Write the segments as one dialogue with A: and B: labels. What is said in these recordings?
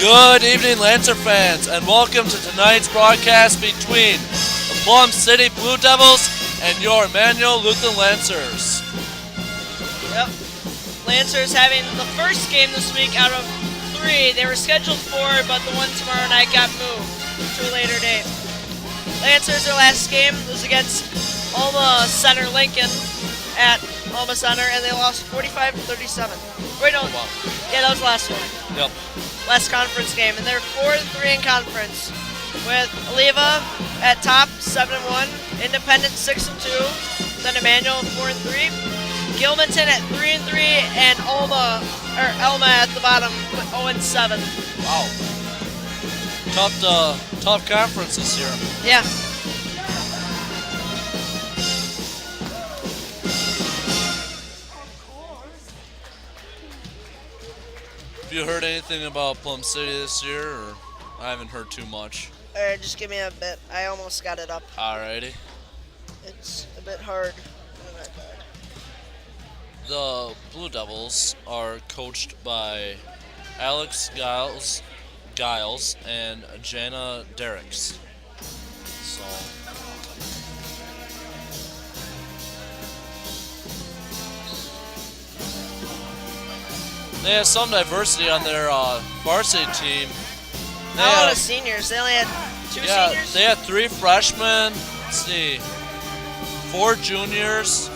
A: Good evening, Lancer fans, and welcome to tonight's broadcast between the Plum City Blue Devils and your Emmanuel Lutheran Lancers.
B: Yep. Lancers having the first game this week out of 3. They were scheduled 4, but the one tomorrow night got moved to a later date. Lancers, their last game was against Alma Center Lincoln at Alma Center, and they lost 45-37. Wait, no.
A: Wow.
B: Yeah, that was the last one.
A: Yep.
B: Last conference game, and they're 4-3 in conference, with Oliva at top 7-1, Independent 6-2, then Emmanuel 4-3, Gilmanton at 3-3, and Elma at the bottom with 0-7.
A: Wow. Tough conference this year.
B: Yeah.
A: Have you heard anything about Plum City this year, or I haven't heard too much?
B: Alright, just give me a bit. I almost got it up.
A: Alrighty.
B: It's a bit hard.
A: The Blue Devils are coached by Alex Giles and Jana Derricks. So they have some diversity on their varsity team.
B: Not a lot of seniors. They only had 2 seniors?
A: They had 3 freshmen. Let's see. 4 juniors,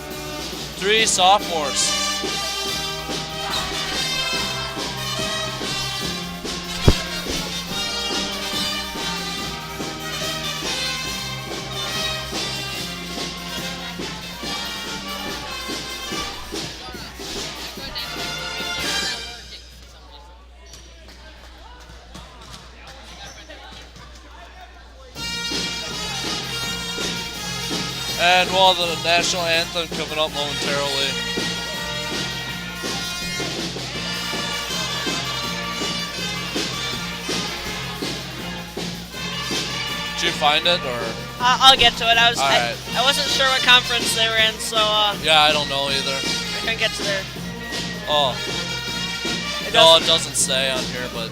A: 3 sophomores. And while the national anthem coming up momentarily. Did you find it, or?
B: I'll get to it. I wasn't sure what conference they were in, so
A: yeah, I don't know either.
B: I couldn't get to there.
A: Oh. It doesn't say on here, but.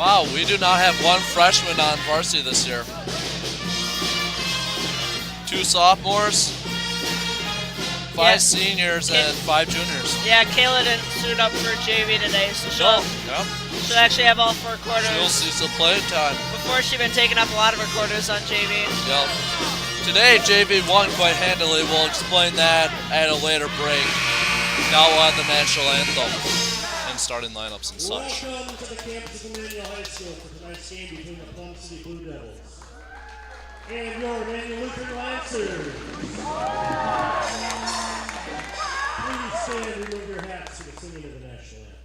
A: Wow, we do not have 1 freshman on varsity this year. 2 sophomores, 5 seniors, and 5 juniors.
B: Yeah, Kayla didn't suit up for JV today, so she'll actually have all 4 quarters.
A: She'll see some play time.
B: Before she'd been taking up a lot of her quarters on JV.
A: Yep. Today, JV won quite handily. We'll explain that at a later break. Now we'll have the national anthem and starting lineups and such.
C: Welcome to the campus of Emmanuel High School for tonight's game between the Plum City Blue Devils and your Emmanuel Lutheran Lancers. Please stand and remove your hats to the singing of the national anthem.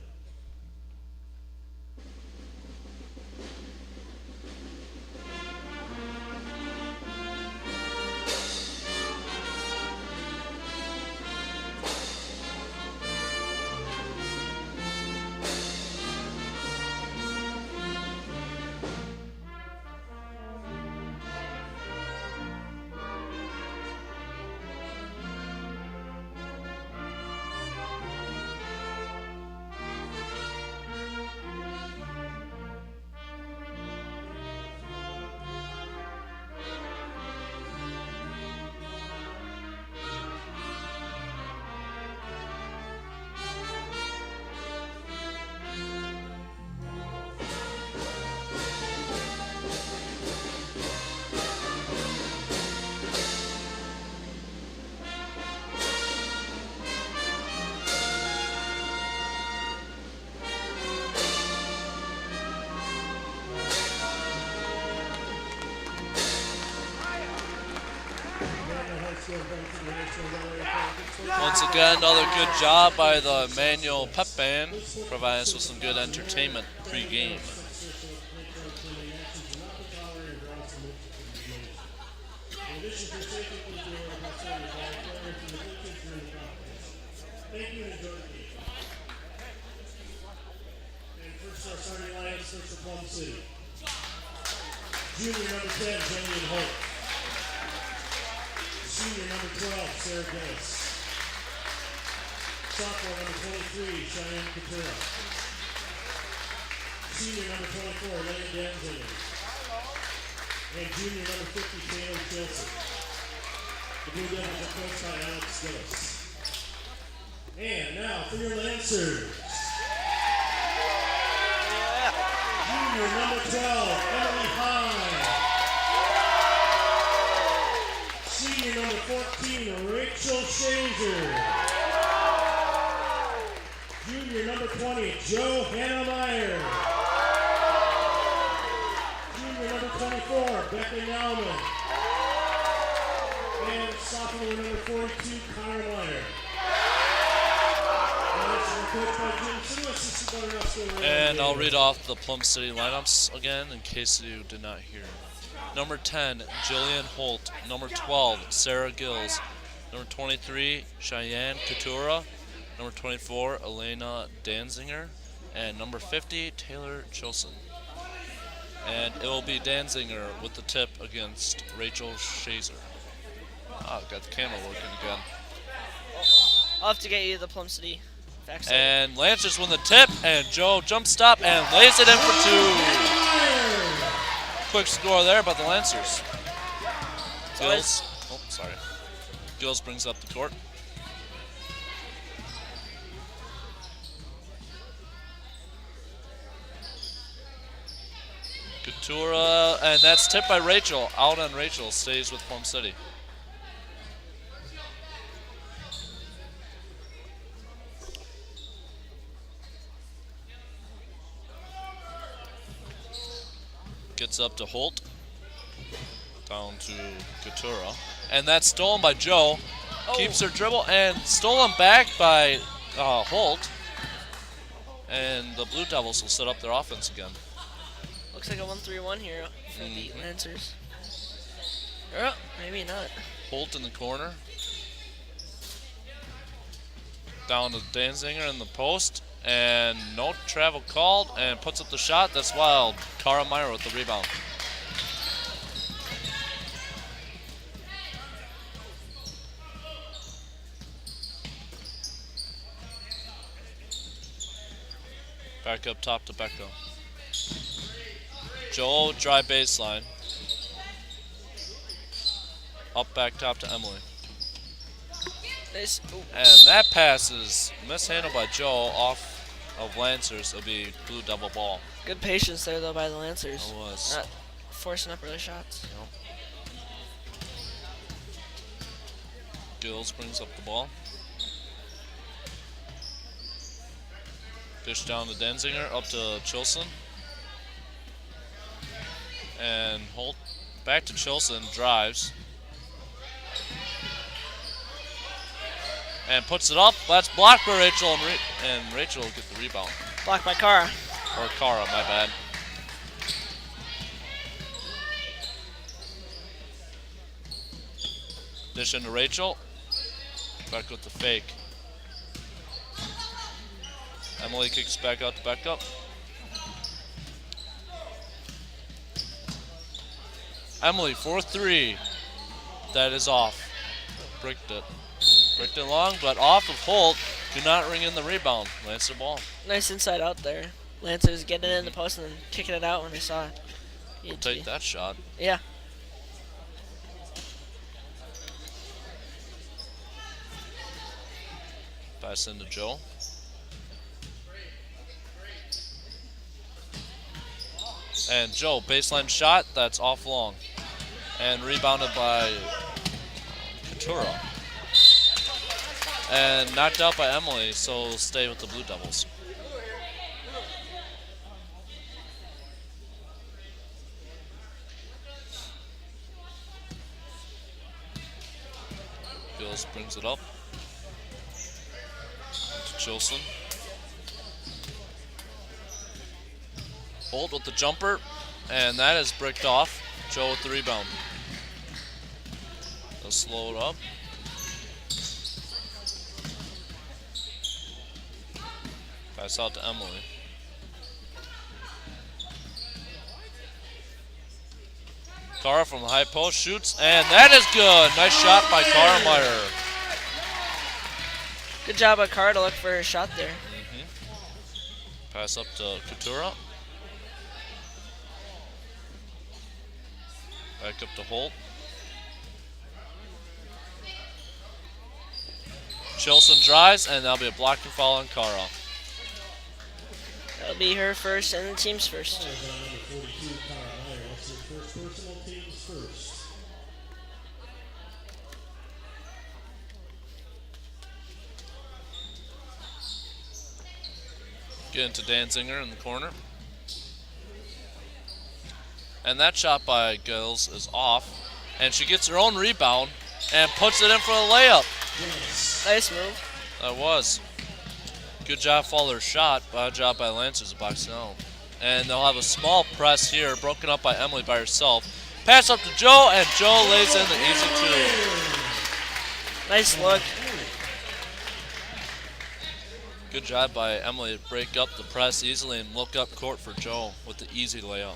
A: Once again, another good job by the Emmanuel Pep Band, providing us with some good entertainment pre-game.
C: Thank you and enjoy the game. And first our starting lineup starts for Plum City. Junior number 10, Jillian Holt. Senior number 12, Sarah Gillis. Sophomore number 23, Cheyenne Couture. Senior number 24, Lane Denzinger. And junior number 50, Taylor Chilson. The Blue Devils are coached by Alex Gillis. And now for your Lancers. Junior number 12, Emily Hine. Senior number 14, Rachel Shazer. Junior number 20, Johanna Meyer. Junior number 24, Becca Nauman. And sophomore number 42, Connor Meyer.
A: And I'll read off the Plum City lineups again in case you did not hear. Number 10, Jillian Holt. Number 12, Sarah Gills. Number 23, Cheyenne Coutura. Number 24, Elena Danzinger. And number 50, Taylor Chilson. And it will be Danzinger with the tip against Rachel Shazer. Ah, got the camera working again.
B: I'll have to get you the Plum City facts.
A: And Lancers win the tip, and Joe jump stop and lays it in for 2. Quick score there by the Lancers. Gills, oh, sorry. Gills brings up the court. Coutura, and that's tipped by Rachel. Out on Rachel, stays with Plum City. Gets up to Holt. Down to Coutura. And that's stolen by Joe. Oh. Keeps her dribble and stolen back by Holt. And the Blue Devils will set up their offense again.
B: Looks like a 1-3-1 here for the Lancers. Oh, maybe not.
A: Holt in the corner. Down to Danzinger in the post. And no travel called, and puts up the shot. That's wild. Cara Meyer with the rebound. Back up top to Becco. Joel, dry baseline. Up back top to Emily.
B: Nice.
A: And that pass is mishandled by Joe off of Lancers. It'll be Blue Devil ball.
B: Good patience there, though, by the Lancers.
A: It was.
B: Not forcing up early shots.
A: Yep. Gills brings up the ball. Dish down to Denzinger, up to Chilson. And Holt back to Chilson, drives. And puts it up. That's blocked by Rachel, and Rachel will get the rebound.
B: Blocked by Cara.
A: Or Cara, my bad. Dish into Rachel. Back with the fake. Emily kicks back out to Becca. Emily, 4-3. That is off. Bricked it. Bricked it long, but off of Holt. Do not ring in the rebound. Lancer ball.
B: Nice inside out there. Lancers getting it in the post and then kicking it out when they saw it.
A: We'll take that shot.
B: Yeah.
A: Pass into Joe. And Joe, baseline shot. That's off long. And rebounded by Coutura. And knocked out by Emily, so stay with the Blue Devils. Gills brings it up to Chilson. Holt with the jumper, and that is bricked off. Joe with the rebound. They'll slow it up. Pass out to Emily. Cara from the high post shoots, and that is good. Nice shot by Cara Meyer.
B: Good job by Carr to look for her shot there.
A: Pass up to Coutura. Back up to Holt. Chilson drives, and that'll be a blocking foul on Cara.
B: That'll be her first and the team's first.
C: Number 42, Kyle Meyer. That's her first personal, team's first.
A: Get into Danzinger in the corner. And that shot by Gills is off. And she gets her own rebound and puts it in for a layup.
B: Nice move.
A: That was. Good job, Faller's shot. Bad job by Lancers to box it out. And they'll have a small press here, broken up by Emily by herself. Pass up to Joe, and Joe lays in the easy two.
B: Nice look.
A: Good job by Emily to break up the press easily and look up court for Joe with the easy layup.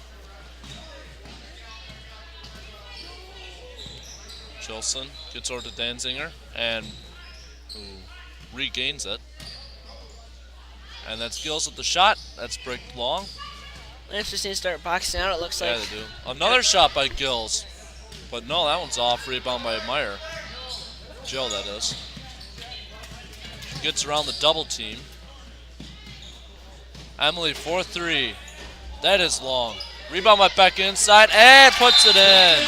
A: Chilson gets over to Danzinger and who regains it. And that's Gills with the shot. That's break long.
B: Lancers need to start boxing out, it looks like.
A: Yeah, they do. Another shot by Gills. But no, that one's off. Rebound by Meyer. Joe, that is. She gets around the double team. Emily, 4-3. That is long. Rebound by Beck inside and puts it in.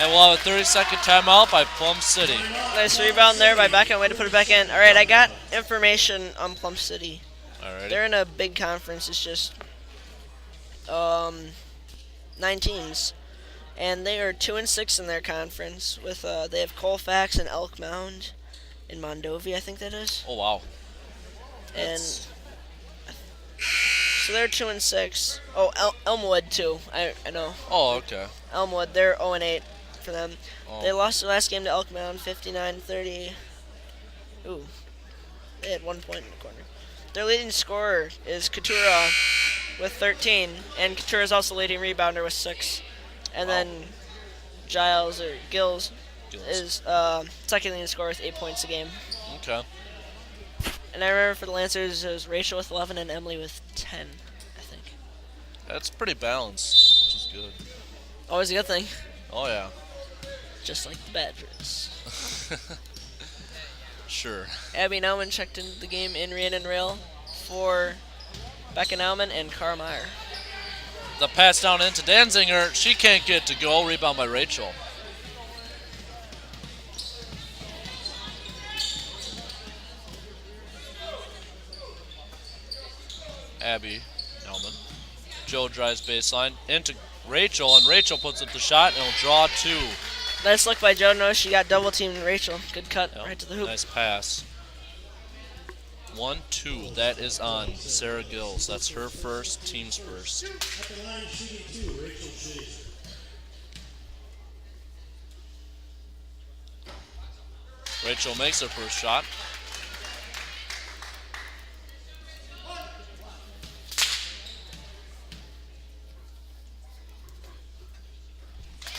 A: And we'll have a 30-second timeout by Plum City.
B: Nice rebound there by Becca. Way to put it back in. All right, I got information on Plum City.
A: Alrighty.
B: They're in a big conference. It's just 9 teams, and they are 2-6 in their conference. With they have Colfax and Elk Mound in Mondovi, I think that is.
A: Oh, wow.
B: And so they're 2-6. Oh, Elmwood too. I know.
A: Oh, okay.
B: Elmwood, they're 0-8 for them.
A: Oh.
B: They lost their last game to Elk Mound, 59-30. Ooh, they had 1 point in the corner. Their leading scorer is Coutura with 13, and Coutura is also leading rebounder with 6. And then Gills is second leading scorer with 8 points a game.
A: Okay.
B: And I remember for the Lancers, it was Rachel with 11 and Emily with 10, I think.
A: That's pretty balanced, which is good.
B: Always a good thing,
A: Oh, yeah.
B: just like the Badgers.
A: Sure.
B: Abby Nauman checked into the game in Rhiannon Rail for Becca Nauman and Cara Meyer.
A: The pass down into Danzinger. She can't get to go. Rebound by Rachel. Abby Nauman. Joe drives baseline into Rachel, and Rachel puts up the shot, and will draw 2.
B: Nice look by Joe. Notice she got double teamed Rachel. Good cut
A: Yep.
B: right to the hoop.
A: Nice pass. 1-2. That is on Sarah Gills. That's her first, team's first.
C: At the line, shooting 2, Rachel Chase.
A: Rachel makes her first shot.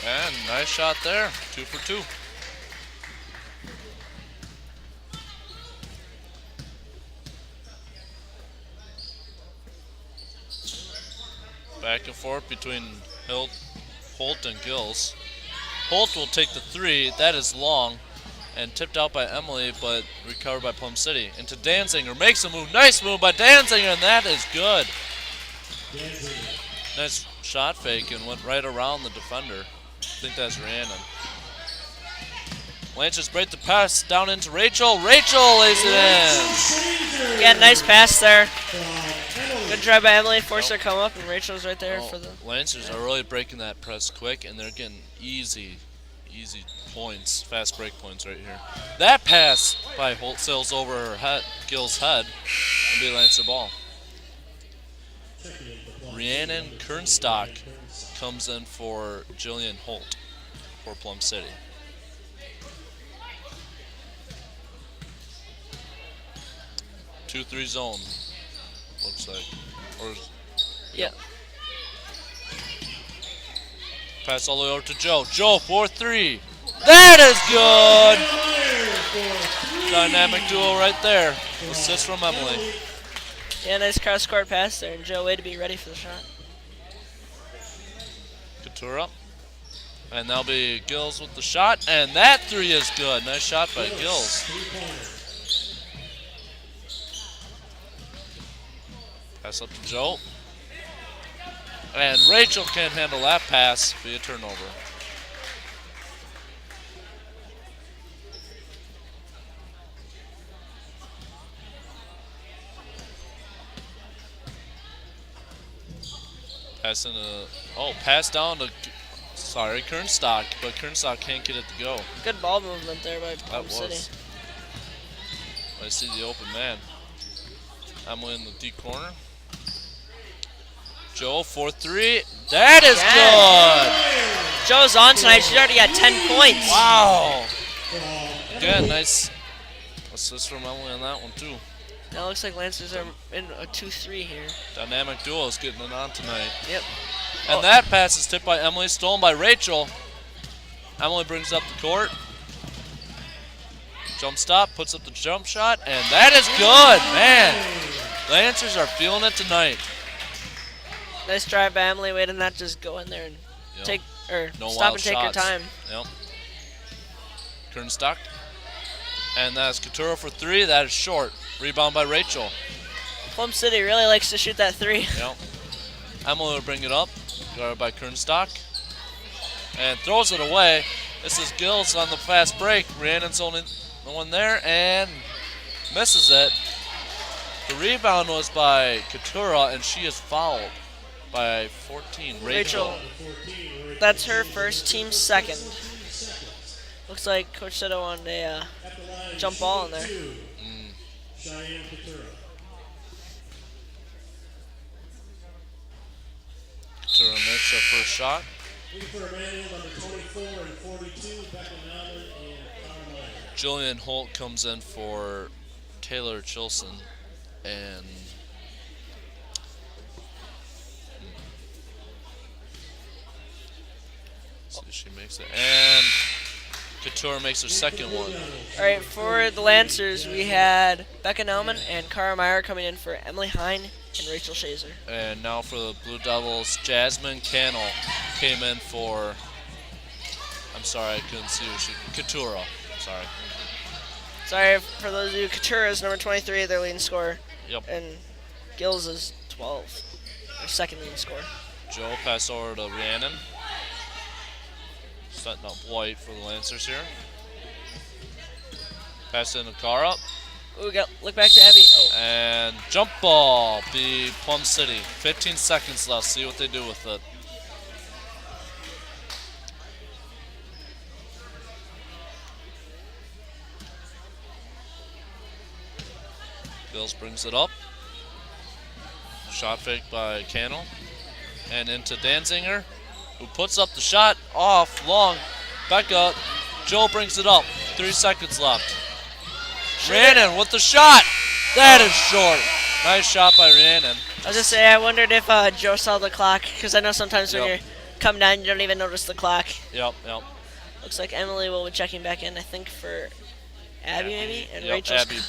A: And nice shot there. 2 for 2. Back and forth between Holt and Gills. Holt will take the 3. That is long. And tipped out by Emily, but recovered by Plum City. Into Danzinger. Makes a move. Nice move by Danzinger, and that is good.
C: Danzinger.
A: Nice shot fake and went right around the defender. I think that's Rhiannon. Lancers break the pass down into Rachel. Rachel lays it in.
B: Yeah, nice pass there. Good try by Emily. Forced her to come up, and Rachel's right there for the.
A: Lancers are really breaking that press quick, and they're getting easy points, fast break points right here. That pass by Holt sails over her head, Gill's head, and be Lancer ball. Rhiannon Kernstock comes in for Jillian Holt for Plum City. Two-three zone, looks like. Or
B: Yeah.
A: pass all the way over to Joe. Joe, 4-3. That is good. Dynamic duo right there. Assist from Emily.
B: Yeah, nice cross-court pass there, and Joe way to be ready for the shot.
A: Couture. And that'll be Gills with the shot, and that three is good. Nice shot by Gills. Pass up to Joe. And Rachel can't handle that pass. Be a turnover. Pass down to, Kernstock, but Kernstock can't get it to go.
B: Good ball movement there by Plum
A: That
B: City.
A: was. I see the open man. Emily in the deep corner. Joe, 4-3. That is good!
B: Joe's on tonight. She's already got 10 points.
A: Wow! Again, nice assist from Emily on that one, too.
B: Now it looks like Lancers are in a 2-3 here.
A: Dynamic duo is getting it on tonight.
B: Yep.
A: And that pass is tipped by Emily, stolen by Rachel. Emily brings up the court. Jump stop, puts up the jump shot, and that is good, man. Lancers are feeling it tonight.
B: Nice drive by Emily. Way to not just go in there and
A: Yep. No
B: stop
A: wild
B: and take
A: shots.
B: her time.
A: Yep. Kernstock. And that's Couture for three. That is short. Rebound by Rachel.
B: Plum City really likes to shoot that three.
A: Yep. Emily will bring it up. Guarded by Kernstock. And throws it away. This is Gills on the fast break. Rhiannon's only the one there and misses it. The rebound was by Couture, and she is fouled by 14. Rachel.
B: That's her first, team second. Looks like Coach Soto wanted a jump ball in there.
C: Cheyenne Couture.
A: Couture makes her first shot.
C: Looking for Emmanuel, number 24 and 42, Becca Mallard and Carmine.
A: Jillian Holt comes in for Taylor Chilson, and see if she makes it. And Couture makes her second one.
B: All right, for the Lancers, we had Becca Nauman and Cara Meyer coming in for Emily Hine and Rachel Shazer.
A: And now for the Blue Devils, Jasmine Cannell came in for. I'm sorry, I couldn't see who she. Couture. Sorry.
B: Sorry for those of you. Couture is number 23, their leading scorer.
A: Yep.
B: And Gills is 12, their second leading scorer.
A: Joe passed over to Rhiannon. Setting up White for the Lancers here. Pass in to Cara.
B: Ooh, look back to Abby. Oh.
A: And jump ball, be Plum City. 15 seconds left. See what they do with it. Bills brings it up. Shot fake by Cannell. And into Danzinger, who puts up the shot off long. Becca. Joe brings it up. 3 seconds left. Rhiannon with the shot. That is short. Nice shot by Rhiannon.
B: I was just saying, I wondered if Joe saw the clock, because I know sometimes when
A: Yep.
B: you come down, you don't even notice the clock.
A: Yep.
B: Looks like Emily will be checking back in, I think, for Abby maybe, and
A: Yep,
B: Rachel's
A: Abby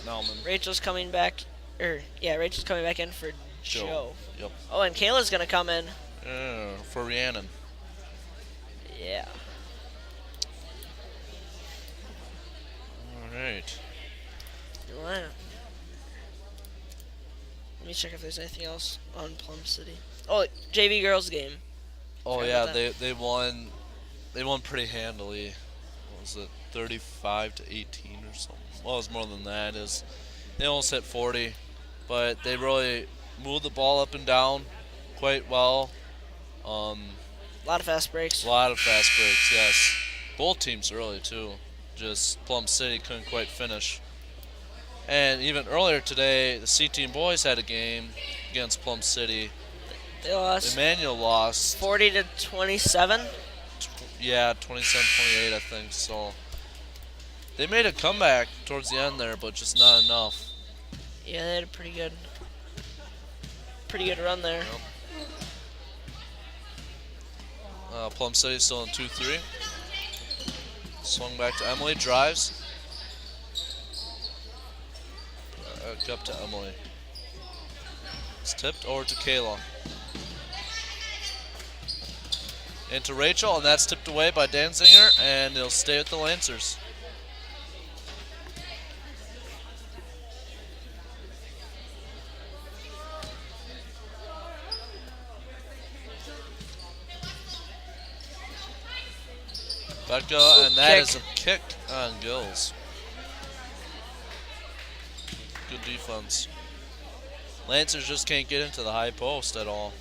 A: Nauman.
B: Rachel's coming back, Rachel's coming back in for Joe.
A: Yep.
B: Oh, and Kayla's gonna come in.
A: For Rhiannon.
B: Yeah.
A: All right.
B: Wow. Let me check if there's anything else on Plum City. Oh, JV girls game.
A: Oh
B: Forgot
A: yeah,
B: about
A: they won. They won pretty handily. What was it, 35-18 or something? Well, it was more than that. They almost hit 40, but they really moved the ball up and down quite well.
B: A lot of fast breaks.
A: A lot of fast breaks, yes. Both teams really too. Just Plum City couldn't quite finish. And even earlier today, the C-Team boys had a game against Plum City.
B: They lost
A: Emmanuel lost.
B: 40 to 27.
A: Yeah, 27-28, I think. So they made a comeback towards the end there, but just not enough.
B: Yeah, they had a pretty good run there.
A: Yep. Plum City still in 2-3. Swung back to Emily, drives. Back up to Emily. It's tipped over to Kayla. Into Rachel, and that's tipped away by Danzinger, and it'll stay with the Lancers. Becca, and that is a kick on Gills. Good defense. Lancers just can't get into the high post at all.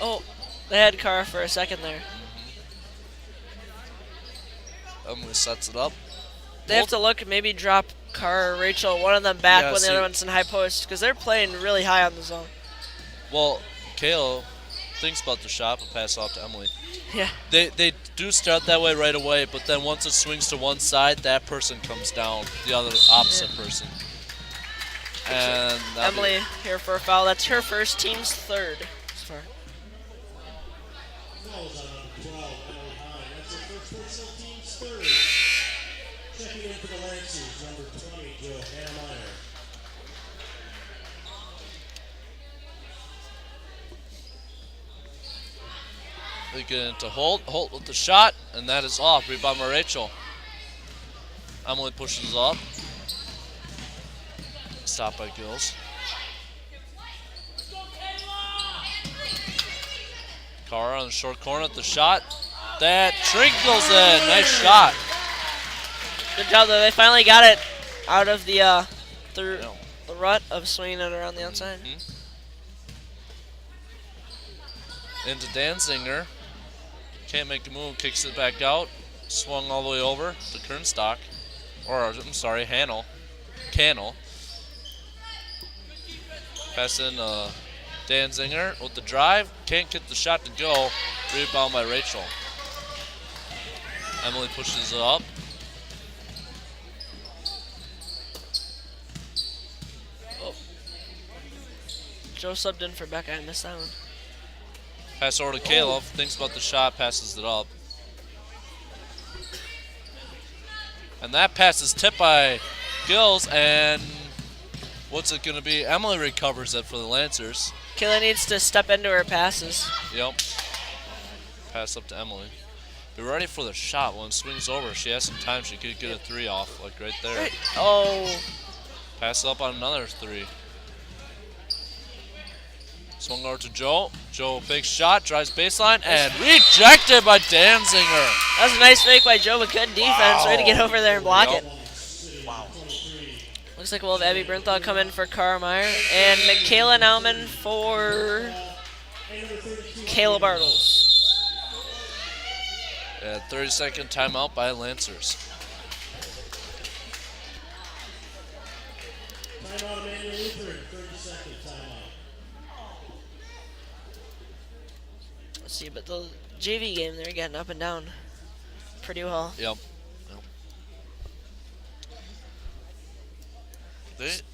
B: Oh, they had Cara for a second there.
A: Emily sets it up.
B: They have to look, maybe drop Cara or Rachel, one of them back
A: Yeah,
B: when the
A: see-
B: other one's in high post, because they're playing really high on the zone.
A: Well, Kayla thinks about the shot, but pass off to Emily.
B: Yeah.
A: They do start that way right away, but then once it swings to one side, that person comes down, the other opposite person. And that'll be-
B: Emily here for a foul. That's her first, team's third. So far.
C: Fouls on number 12, Emily Hine. That's her first personal, team's third. Checking in for the Lancers, number 20, Johanna Meyer.
A: They get into Holt. Holt with the shot, and that is off. Rebound by Rachel. Emily pushes up. Stopped by Gills. Cara on the short corner at the shot. That trickles in. Nice shot.
B: Good job, though. They finally got it out of the
A: Yeah.
B: the rut of swinging it around the outside.
A: Into Danzinger. Can't make a move. Kicks it back out. Swung all the way over to Kernstock. Or, I'm sorry, Cannell. Pass in Danzinger with the drive. Can't get the shot to go. Rebound by Rachel. Emily pushes it up.
B: Joe subbed in for Becca. I missed that one.
A: Pass over to Caleb. Thinks about the shot. Passes it up. And that pass is tipped by Gills. And what's it going to be? Emily recovers it for the Lancers.
B: Kayla needs to step into her passes.
A: Yep. Pass up to Emily. Be ready for the shot. When it swings over, she has some time. She could get a three off, like right there.
B: Oh.
A: Pass up on another three. Swung over to Joe. Joe, big shot, drives baseline, and rejected by Danzinger.
B: That was a nice fake by Joe, but good defense. Way to get over there and block
A: Yep.
B: it. Looks like we'll have Abby Brinthal come in for Cara Meyer and Michaela Nauman for Kayla Bartles.
A: 30-second timeout by Lancers.
C: Timeout, Emmanuel Lutheran, 30-second timeout.
B: Let's see, but the JV game, they're getting up and down pretty well.
A: Yep.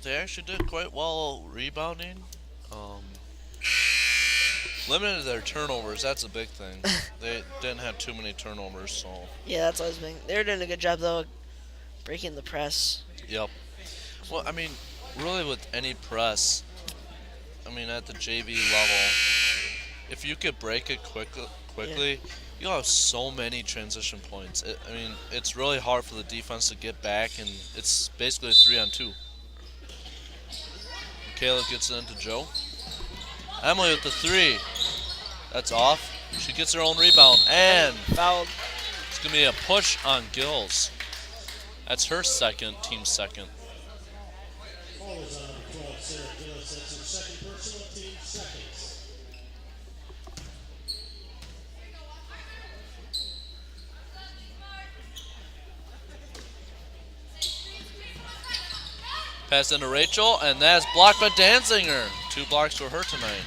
A: They actually did quite well rebounding. Limited their turnovers. That's a big thing. They didn't have too many turnovers, so.
B: Yeah, that's always been. They're doing a good job though, breaking the press.
A: Yep. Well, I mean, really with any press, I mean at the JV level, if you could break it quickly, you'll have so many transition points. I mean, it's really hard for the defense to get back, and it's basically a 3-on-2. Michaela gets it into Joe. Emily with the three. That's off. She gets her own rebound, and
B: Fouled.
A: it's going to be a push on Gills. That's her second, team second.
C: Foul is on number 12, Sarah Gillis. That's her second personal, team seconds.
A: Pass into Rachel, and that's blocked by Danzinger. 2 blocks for her tonight.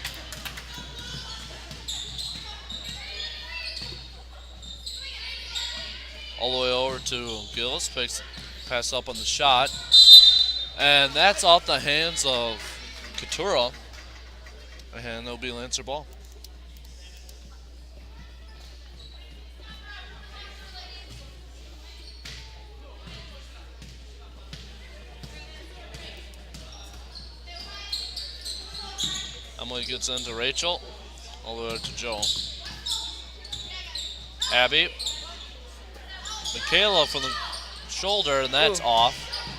A: All the way over to Gills, pass up on the shot. And that's off the hands of Katura. And there'll be Lancer ball. Emily gets into Rachel. All the way to Joe. Abby. Michaela from the shoulder, and that's off.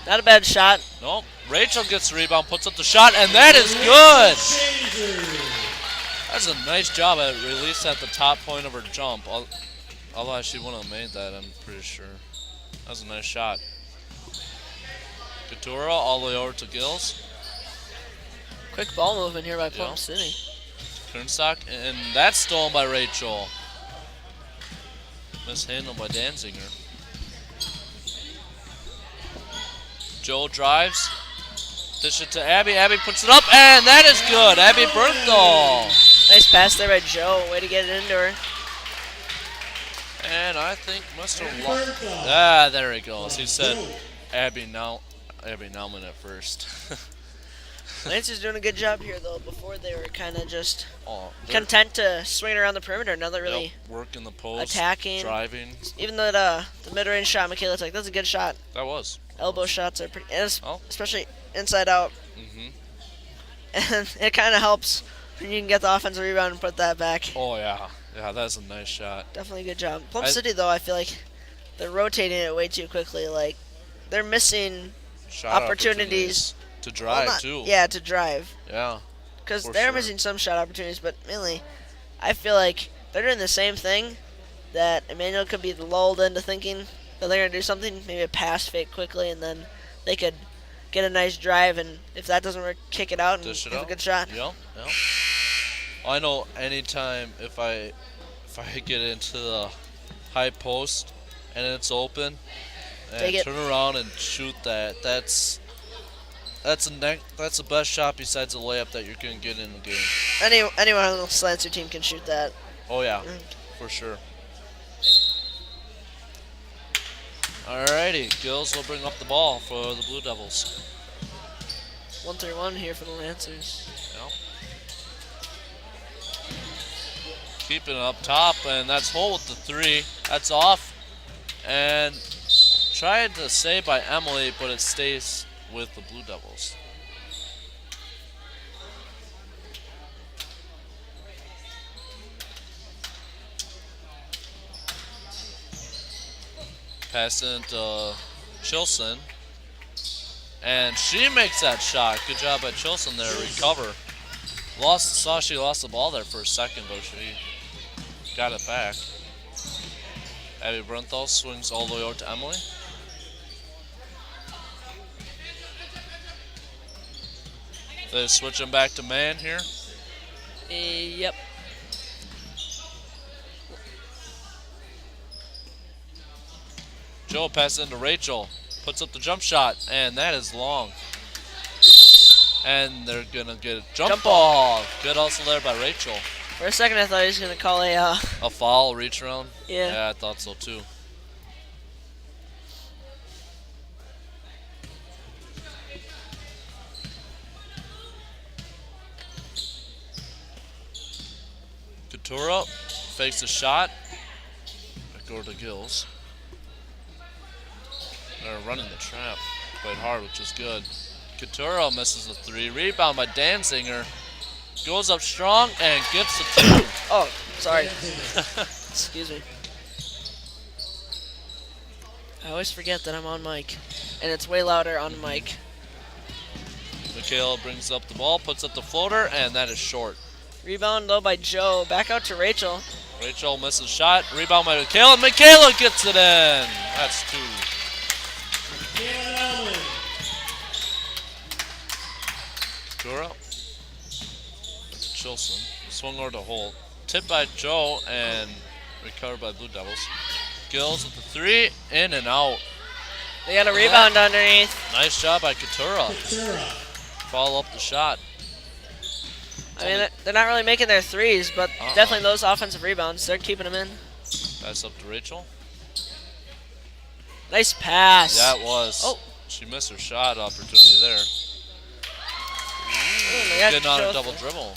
B: Not a bad shot.
A: Nope. Rachel gets the rebound, puts up the shot, and that is good. That's a nice job at release at the top point of her jump. Otherwise, she wouldn't have made that, I'm pretty sure. That was a nice shot. Couture all the way over to Gills.
B: Quick ball movement here by Plum
A: Yeah.
B: City.
A: Kernstock, and that's stolen by Rachel. Mishandled by Danziger. Joe drives. Dish it to Abby. Abby puts it up, and that is good. Abby Bernthal.
B: Nice pass there by Joe. Way to get it into her.
A: And I think Mr.
C: Bernthal.
A: There he goes. He said Abby Nauman at first.
B: Lancer's doing a good job here, though. Before they were kind of just
A: They're-
B: content to swing around the perimeter. Now they're really
A: Yep, working the post,
B: attacking.
A: driving.
B: Even though the mid-range shot Michaela took, that's a good shot.
A: That was.
B: Elbow shots are pretty, and
A: Oh.
B: especially inside out.
A: Mm-hmm.
B: And it kind of helps when you can get the offensive rebound and put that back.
A: Oh yeah, that's a nice shot.
B: Definitely a good job. Plum City, though, I feel like they're rotating it way too quickly. Like, they're missing
A: Shot
B: opportunities.
A: to
B: well,
A: drive too.
B: Yeah, to drive.
A: Yeah.
B: Because
A: For
B: they're
A: sure.
B: missing some shot opportunities, but mainly, I feel like they're doing the same thing that Emmanuel could be lulled into thinking that they're going to do something, maybe a pass fake quickly, and then they could get a nice drive, and if that doesn't work, kick it out and
A: Dish it
B: have a
A: out.
B: good shot.
A: Yep. I know anytime if I get into the high post and it's open and
B: Take it.
A: turn around and shoot that's the best shot besides the layup that you're gonna get in the game.
B: Anyone on the Lancer team can shoot that.
A: Oh yeah, for sure. Alrighty, Gills will bring up the ball for the Blue Devils.
B: 1-3-1 here for the Lancers.
A: Yep. Keeping it up top, and that's Holt with the three. That's off, and tried to save by Emily, but it stays with the Blue Devils. Pass it to Chilson, and she makes that shot. Good job by Chilson there to recover. Saw she lost the ball there for a second, but she got it back. Abby Brenthal swings all the way over to Emily. They switch him back to man here.
B: Yep.
A: Joe passes into Rachel. Puts up the jump shot, and that is long. And they're going to get a jump ball. Good hustle there by Rachel.
B: For a second, I thought he was going to call a
A: A foul, reach around?
B: Yeah.
A: Yeah, I thought so too. Couture fakes the shot. Back over to Gills. They're running the trap quite hard, which is good. Couture misses the three. Rebound by Danziger. Goes up strong and gets the two.
B: Oh, sorry. Excuse me. I always forget that I'm on mic, and it's way louder on mic.
A: Michaela brings up the ball, puts up the floater, and that is short.
B: Rebound, though, by Joe. Back out to Rachel.
A: Rachel misses shot. Rebound by Michaela. Michaela gets it in. That's two. Couture. Chilson. Swung over to Holt. Tipped by Joe and recovered by Blue Devils. Gills with the three. In and out.
B: They got a rebound underneath.
A: Nice job by Couture. Follow up the shot.
B: I mean, they're not really making their threes, but definitely those offensive rebounds, they're keeping them in.
A: Pass up to Rachel.
B: Nice pass.
A: Yeah, it was.
B: Oh.
A: She missed her shot opportunity there.
B: They got
A: Getting on
B: Joe-
A: a double dribble.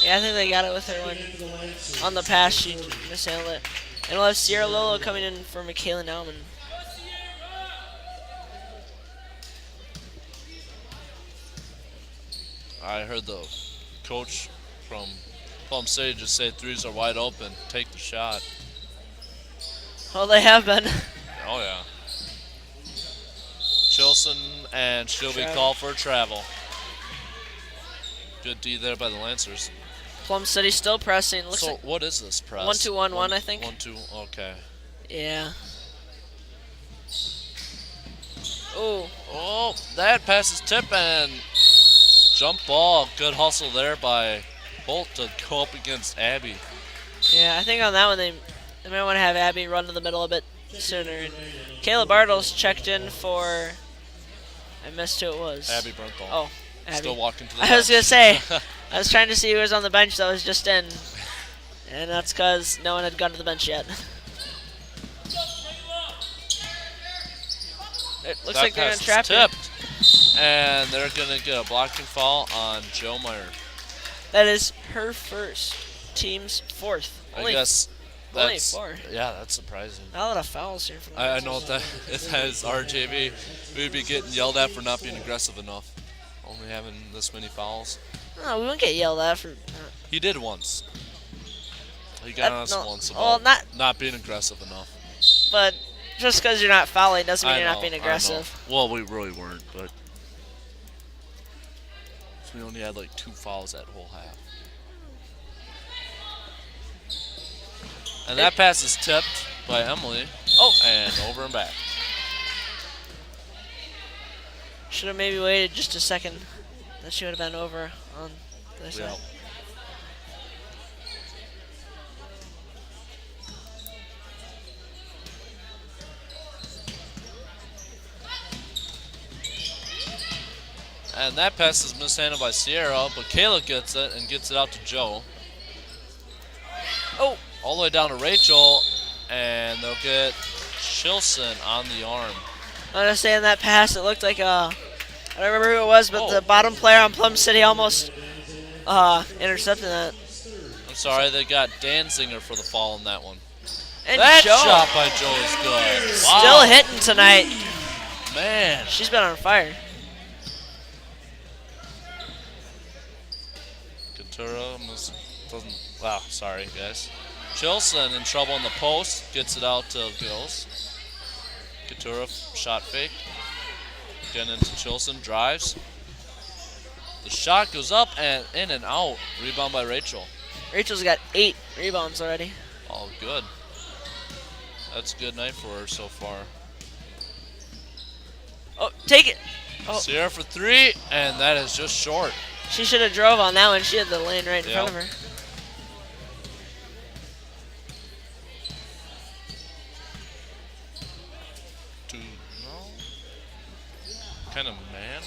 B: Yeah, I think they got it with her one. On the pass, she mishandled it. And we'll have Sierra Lolo coming in for Michaela Nauman.
A: I heard the coach from Plum City just say threes are wide open. Take the shot.
B: Well, they have been.
A: Oh, yeah. Chilson, and she'll be
B: Travel.
A: called for travel. Good D there by the Lancers.
B: Plum City still pressing. Looks
A: So
B: like
A: what is this press?
B: 1-2-1-1, I think.
A: 1-2. Okay.
B: yeah. Oh,
A: Oh, that pass is tip and jump ball. Good hustle there by Holt to go up against Abby.
B: yeah. I think on that one they might want to have Abby run to the middle a bit sooner. And Kayla Bartles checked in for. I missed who it was.
A: Abby Brunthal.
B: Oh, Abby.
A: Still walking to the
B: I was gonna
A: bench.
B: say. I was trying to see who was on the bench that was just in, and that's because no one had gone to the bench yet. It looks
A: That
B: like they're
A: pass
B: gonna trap
A: is
B: her.
A: tipped, and they're gonna get a blocking foul on Joe Meyer.
B: That is her first, team's fourth.
A: I guess
B: only
A: that's
B: 4.
A: yeah, that's surprising.
B: Not a lot of fouls here for the
A: I know that if that is RJV, we'd be getting yelled at for not being aggressive enough, only having this many fouls.
B: No, we wouldn't get yelled at for.
A: He did once. He got on us
B: no,
A: once
B: well,
A: about not being aggressive enough.
B: But just because you're not fouling doesn't mean
A: I
B: you're
A: know,
B: not being
A: I know.
B: aggressive.
A: Well, we really weren't, but we only had like 2 fouls that whole half. And that pass is tipped by Emily.
B: Oh.
A: And over and back.
B: Should have maybe waited just a second. That she would have been over on the other
A: Yeah.
B: side.
A: And that pass is mishandled by Sierra, but Kayla gets it and gets it out to Joe.
B: Oh,
A: All the way down to Rachel, and they'll get Chilson on the arm.
B: I understand that pass. It looked like I don't remember who it was, but
A: Oh.
B: the bottom player on Plum City almost intercepted that.
A: I'm sorry, they got Danzinger for the fall in that one.
B: And
A: That
B: Joe
A: shot by Joe is good.
B: still
A: Wow.
B: hitting tonight.
A: Man.
B: She's been on fire.
A: Katura doesn't. Wow, sorry, guys. Chilson in trouble in the post. Gets it out to Gills. Katura shot fake. Getting into Chilson. Drives. The shot goes up and in and out. Rebound by Rachel.
B: Rachel's got 8 rebounds already.
A: Oh, good. That's a good night for her so far.
B: Oh, take it. Oh.
A: Sierra for 3, and that is just short.
B: She should have drove on that one. She had the lane right in
A: Yeah.
B: front of her.
A: Kind of man.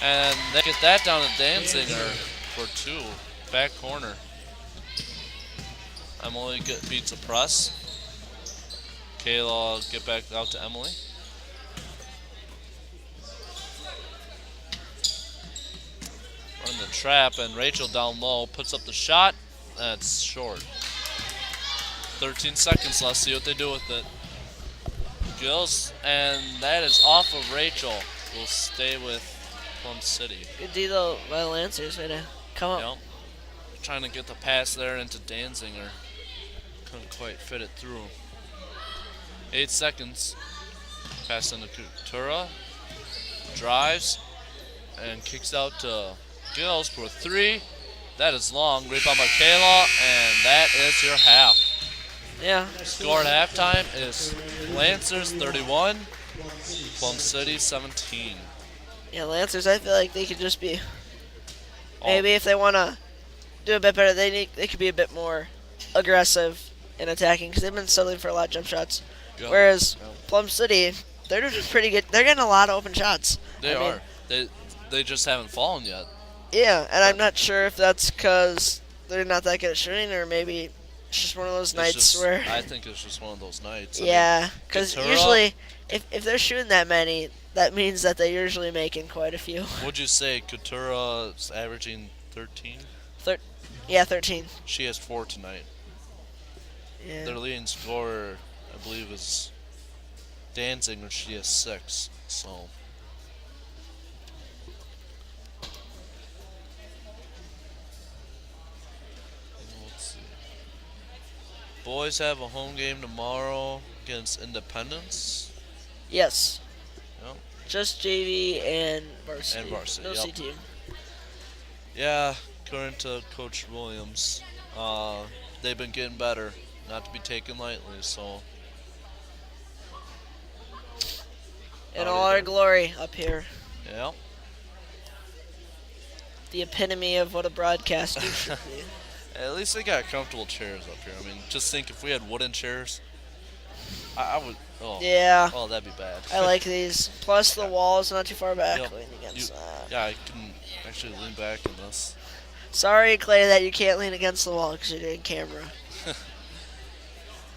A: And they get that down to Danzinger for 2. Back corner. Emily beats a press. Kayla get back out to Emily. Run the trap, and Rachel down low puts up the shot. That's short. 13 seconds left. See what they do with it. Gills, and that is off of Rachel. Will stay with Plum City.
B: Good D though by the Lancers. Way to come up.
A: Yep. Trying to get the pass there into Danzinger. Couldn't quite fit it through. 8 seconds. Pass into Coutura. Drives and kicks out to Gills for 3. That is long. Rebound by Kayla, and that is your half.
B: Yeah.
A: Score at halftime is Lancers 31, Plum City 17.
B: Yeah, Lancers. I feel like they could just be. Maybe if they want to do a bit better, they could be a bit more aggressive in attacking because they've been settling for a lot of jump shots.
A: Yeah.
B: Whereas
A: Yeah.
B: Plum City, they're doing pretty good. They're getting a lot of open shots.
A: They
B: I mean,
A: are. They just haven't fallen yet.
B: Yeah, and I'm not sure if that's because they're not that good at shooting, or maybe it's just one of those
A: It's
B: nights
A: just-
B: where.
A: I think it's just one of those nights. I mean,
B: Yeah, because
A: Coutura-
B: usually, if they're shooting that many, that means that they're usually making quite a few.
A: Would you say Coutura is averaging 13?
B: Yeah, 13.
A: She has 4 tonight.
B: Yeah.
A: Their leading scorer, I believe, is Danzinger. She has 6. So boys have a home game tomorrow against Independence.
B: Yes.
A: Yep.
B: Just JV and varsity.
A: And varsity,
B: No
A: yep.
B: C team.
A: Yeah, according to Coach Williams, they've been getting better, not to be taken lightly. So
B: In
A: Howdy
B: all our
A: there.
B: glory up here.
A: yeah,
B: The epitome of what a broadcaster should be.
A: at least they got comfortable chairs up here. I mean, just think if we had wooden chairs, I would. Oh,
B: Yeah.
A: oh, that'd be bad.
B: I like these. Plus the wall's not too far back.
A: Yep.
B: Leaning against
A: You-
B: that.
A: Yeah, I can actually lean back in this.
B: Sorry, Clay, that you can't lean against the wall because you're doing camera.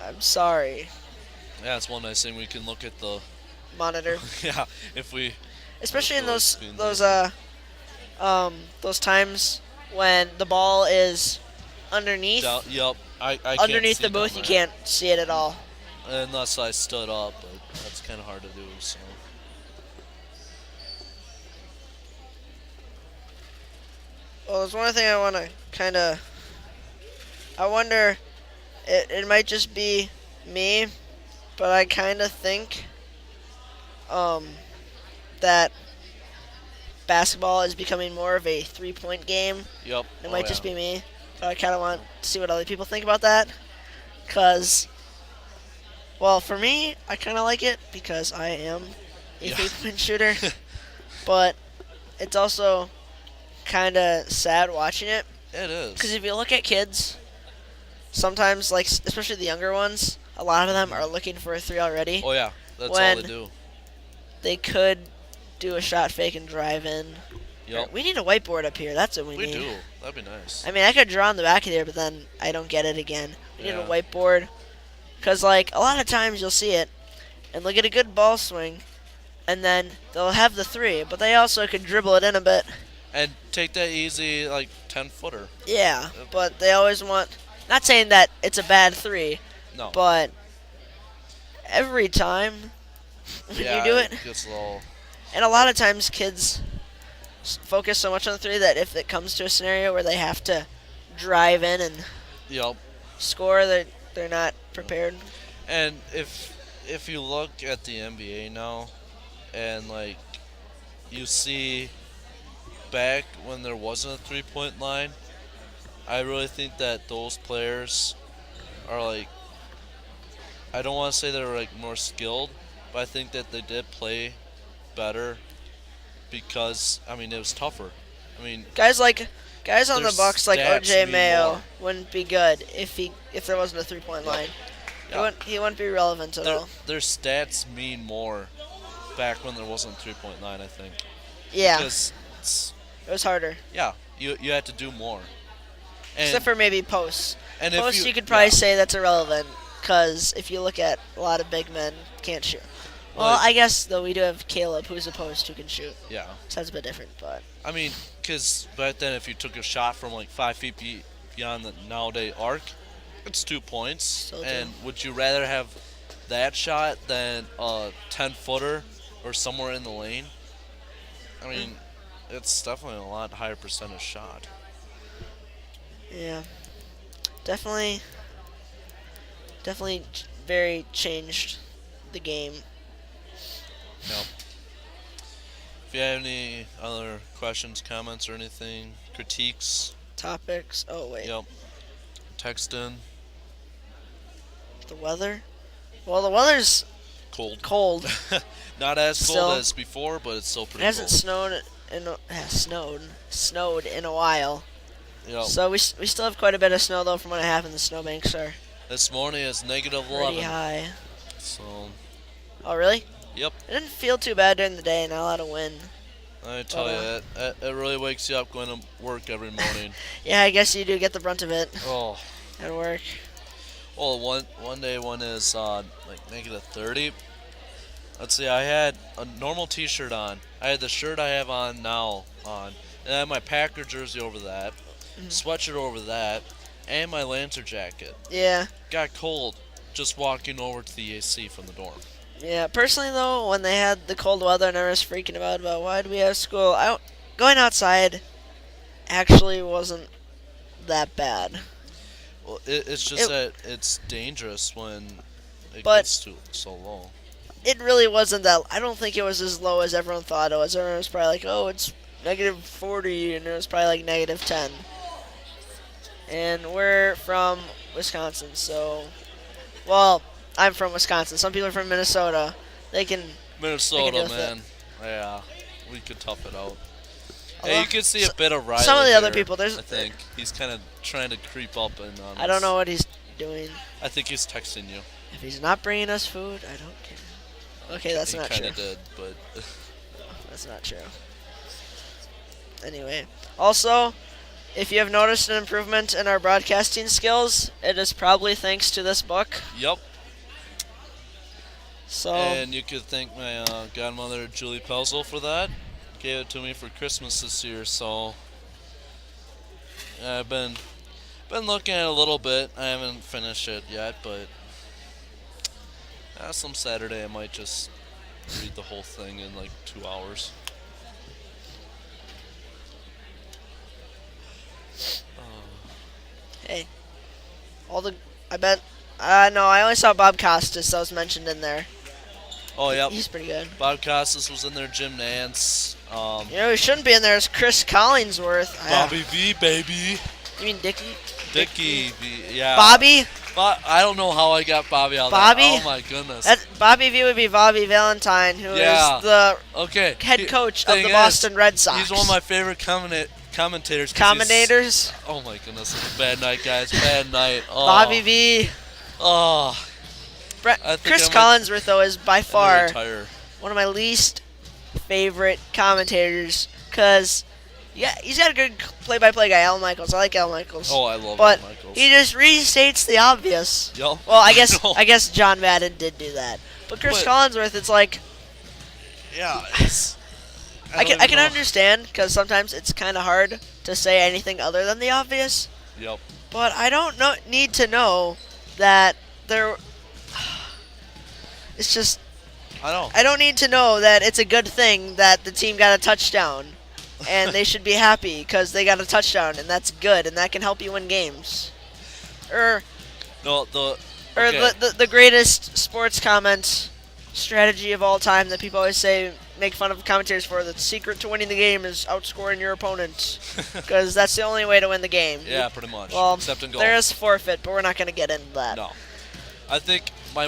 B: I'm sorry.
A: Yeah, it's one nice thing we can look at the.
B: Monitor.
A: Yeah, if we.
B: Especially in
A: Those
B: those times when the ball is underneath
A: Yep, I can't
B: underneath
A: see
B: the
A: down
B: booth. You
A: there.
B: can't see it at all.
A: Unless I stood up, but that's kind of hard to do. So.
B: Well, there's one thing I want to kind of. I wonder. It might just be me, but I kind of think that basketball is becoming more of a 3-point game.
A: Yep.
B: It might just be me, but I kind of want to see what other people think about that. Because, well, for me, I kind of like it because I am a
A: Yeah.
B: 3-point shooter. But it's also kind of sad watching it.
A: It is.
B: Because if you look at kids, sometimes, like, especially the younger ones, a lot of them are looking for a 3 already.
A: Oh yeah, that's all
B: when-
A: they do.
B: They could do a shot fake and drive in.
A: Yep.
B: We need a whiteboard up here. That's what we
A: We
B: need.
A: do. That'd be nice.
B: I mean, I could draw on the back of there, but then I don't get it again. We need a
A: Yeah.
B: whiteboard. Because, like, a lot of times you'll see it, and they'll get a good ball swing, and then they'll have the 3, but they also could dribble it in a bit.
A: And take that easy, like 10-footer.
B: Yeah, but they always want. Not saying that it's a bad 3,
A: No.
B: but every time when
A: yeah,
B: you do it,
A: gets a little.
B: and a lot of times kids focus so much on the 3 that if it comes to a scenario where they have to drive in and
A: Yep.
B: score, they're not prepared.
A: And if you look at the NBA now, and like you see back when there wasn't a 3-point line, I really think that those players are like. I don't want to say they're like more skilled, but I think that they did play better because I mean it was tougher. I mean
B: Guys on
A: Their
B: the Bucks like
A: stats
B: OJ
A: mean
B: Mayo
A: more.
B: wouldn't be good if there wasn't a 3-point
A: Yep.
B: line.
A: Yeah.
B: He wouldn't be relevant at all.
A: their stats mean more back when there wasn't a 3-point line. I think.
B: Yeah,
A: Because
B: it was harder.
A: yeah, you had to do more. And,
B: Except for maybe posts.
A: and
B: Posts
A: if
B: you could probably
A: yeah,
B: say that's irrelevant because if you look at a lot of big men, can't shoot. Well,
A: Like-
B: I guess though we do have Caleb, who's a post who can shoot.
A: yeah.
B: So that's a bit different, but
A: I mean, because back then, if you took a shot from like 5 feet beyond the nowadays arc, it's 2 points.
B: Still
A: And would you rather have that shot than a 10-footer or somewhere in the lane? I mean, it's definitely a lot higher percentage shot.
B: yeah, definitely very changed the game.
A: Yep. If you have any other questions, comments, or anything, critiques,
B: Topics. Oh wait,
A: yep, text in.
B: the weather. Well, the weather's
A: Cold.
B: cold.
A: Not as
B: Still-
A: cold as before, but it's still
B: It
A: pretty
B: hasn't
A: cold.
B: snowed in a while.
A: Yep.
B: So we still have quite a bit of snow though from what happened. The snowbanks are
A: This morning it's negative
B: pretty
A: 11.
B: high.
A: So,
B: Oh really?
A: yep.
B: It didn't feel too bad during the day. Not a lot of wind.
A: I tell
B: But,
A: you, it really wakes you up going to work every morning.
B: Yeah, I guess you do get the brunt of it
A: Oh,
B: at work.
A: well, one day one is like negative 30. Let's see, I had a normal T-shirt on. I had the shirt I have on now on, and I had my Packer jersey over that, sweatshirt over that, and my Lancer jacket.
B: Yeah.
A: Got cold just walking over to the AC from the dorm.
B: Yeah, personally though, when they had the cold weather and I was freaking about why do we have school, going outside actually wasn't that bad.
A: Well, it's just that it's dangerous when it
B: But-
A: gets so low.
B: It really wasn't that. I don't think it was as low as everyone thought it was. Everyone was probably like, "Oh, it's -40," and it was probably like -10. And we're from Wisconsin, so well, I'm from Wisconsin. Some people are from Minnesota. They can.
A: Minnesota,
B: deal with
A: man. Yeah, we could tough it out.
B: Although,
A: Hey, you can see a bit of Riley.
B: some of the other
A: here,
B: people, there's-
A: I think he's kind of trying to creep up and on
B: I don't
A: us.
B: know what he's doing.
A: I think he's texting you.
B: If he's not bringing us food, I don't care. Okay, that's not
A: He kind
B: true.
A: of did, but
B: That's not true. Anyway, also, if you have noticed an improvement in our broadcasting skills, it is probably thanks to this book.
A: yep.
B: So,
A: And you could thank my godmother Julie Pelzel for that. Gave it to me for Christmas this year, so I've been looking at it a little bit. I haven't finished it yet, but some Saturday I might just read the whole thing in like 2 hours.
B: hey, I bet. No, I only saw Bob Costas that was mentioned in there.
A: Oh, yep.
B: He's pretty good.
A: Bob Costas was in there. Jim Nance.
B: You know, who shouldn't be in there is Chris Collinsworth.
A: Bobby V, baby.
B: You mean Dickie?
A: Dickie V, yeah.
B: Bobby?
A: I don't know how I got Bobby out
B: Bobby?
A: there. Oh, my goodness.
B: Bobby V would be Bobby Valentine, who is
A: Yeah.
B: the
A: Okay.
B: head coach of
A: thing
B: the
A: is,
B: Boston Red Sox.
A: He's one of my favorite commentators. 'cause
B: commentators.
A: Oh my goodness, it's a bad night, guys. Bad night. Oh.
B: Bobby V.
A: Oh. I think
B: Chris
A: I might-
B: Collinsworth, though, is by
A: I'm gonna
B: far
A: retire.
B: one of my least favorite commentators because, yeah, he's got a good play-by-play guy, Al Michaels. I like Al Michaels.
A: Oh, I love
B: but
A: Al Michaels.
B: he just restates the obvious.
A: Yep.
B: Well, I guess
A: know.
B: I guess John Madden did do that, but Chris
A: But-
B: Collinsworth, it's like
A: Yeah. It's,
B: I
A: don't
B: can
A: even know.
B: understand because sometimes it's kind of hard to say anything other than the obvious.
A: Yep.
B: But I don't need to know that there. It's just
A: I know.
B: I don't need to know that it's a good thing that the team got a touchdown, and they should be happy because they got a touchdown, and that's good, and that can help you win games.
A: No,
B: Or
A: okay.
B: the greatest sports comment strategy of all time that people always say make fun of commentators for. The secret to winning the game is outscoring your opponent because that's the only way to win the game.
A: Yeah, pretty much.
B: Well,
A: Except in golf.
B: there is forfeit, but we're not going to get into that.
A: No. I think my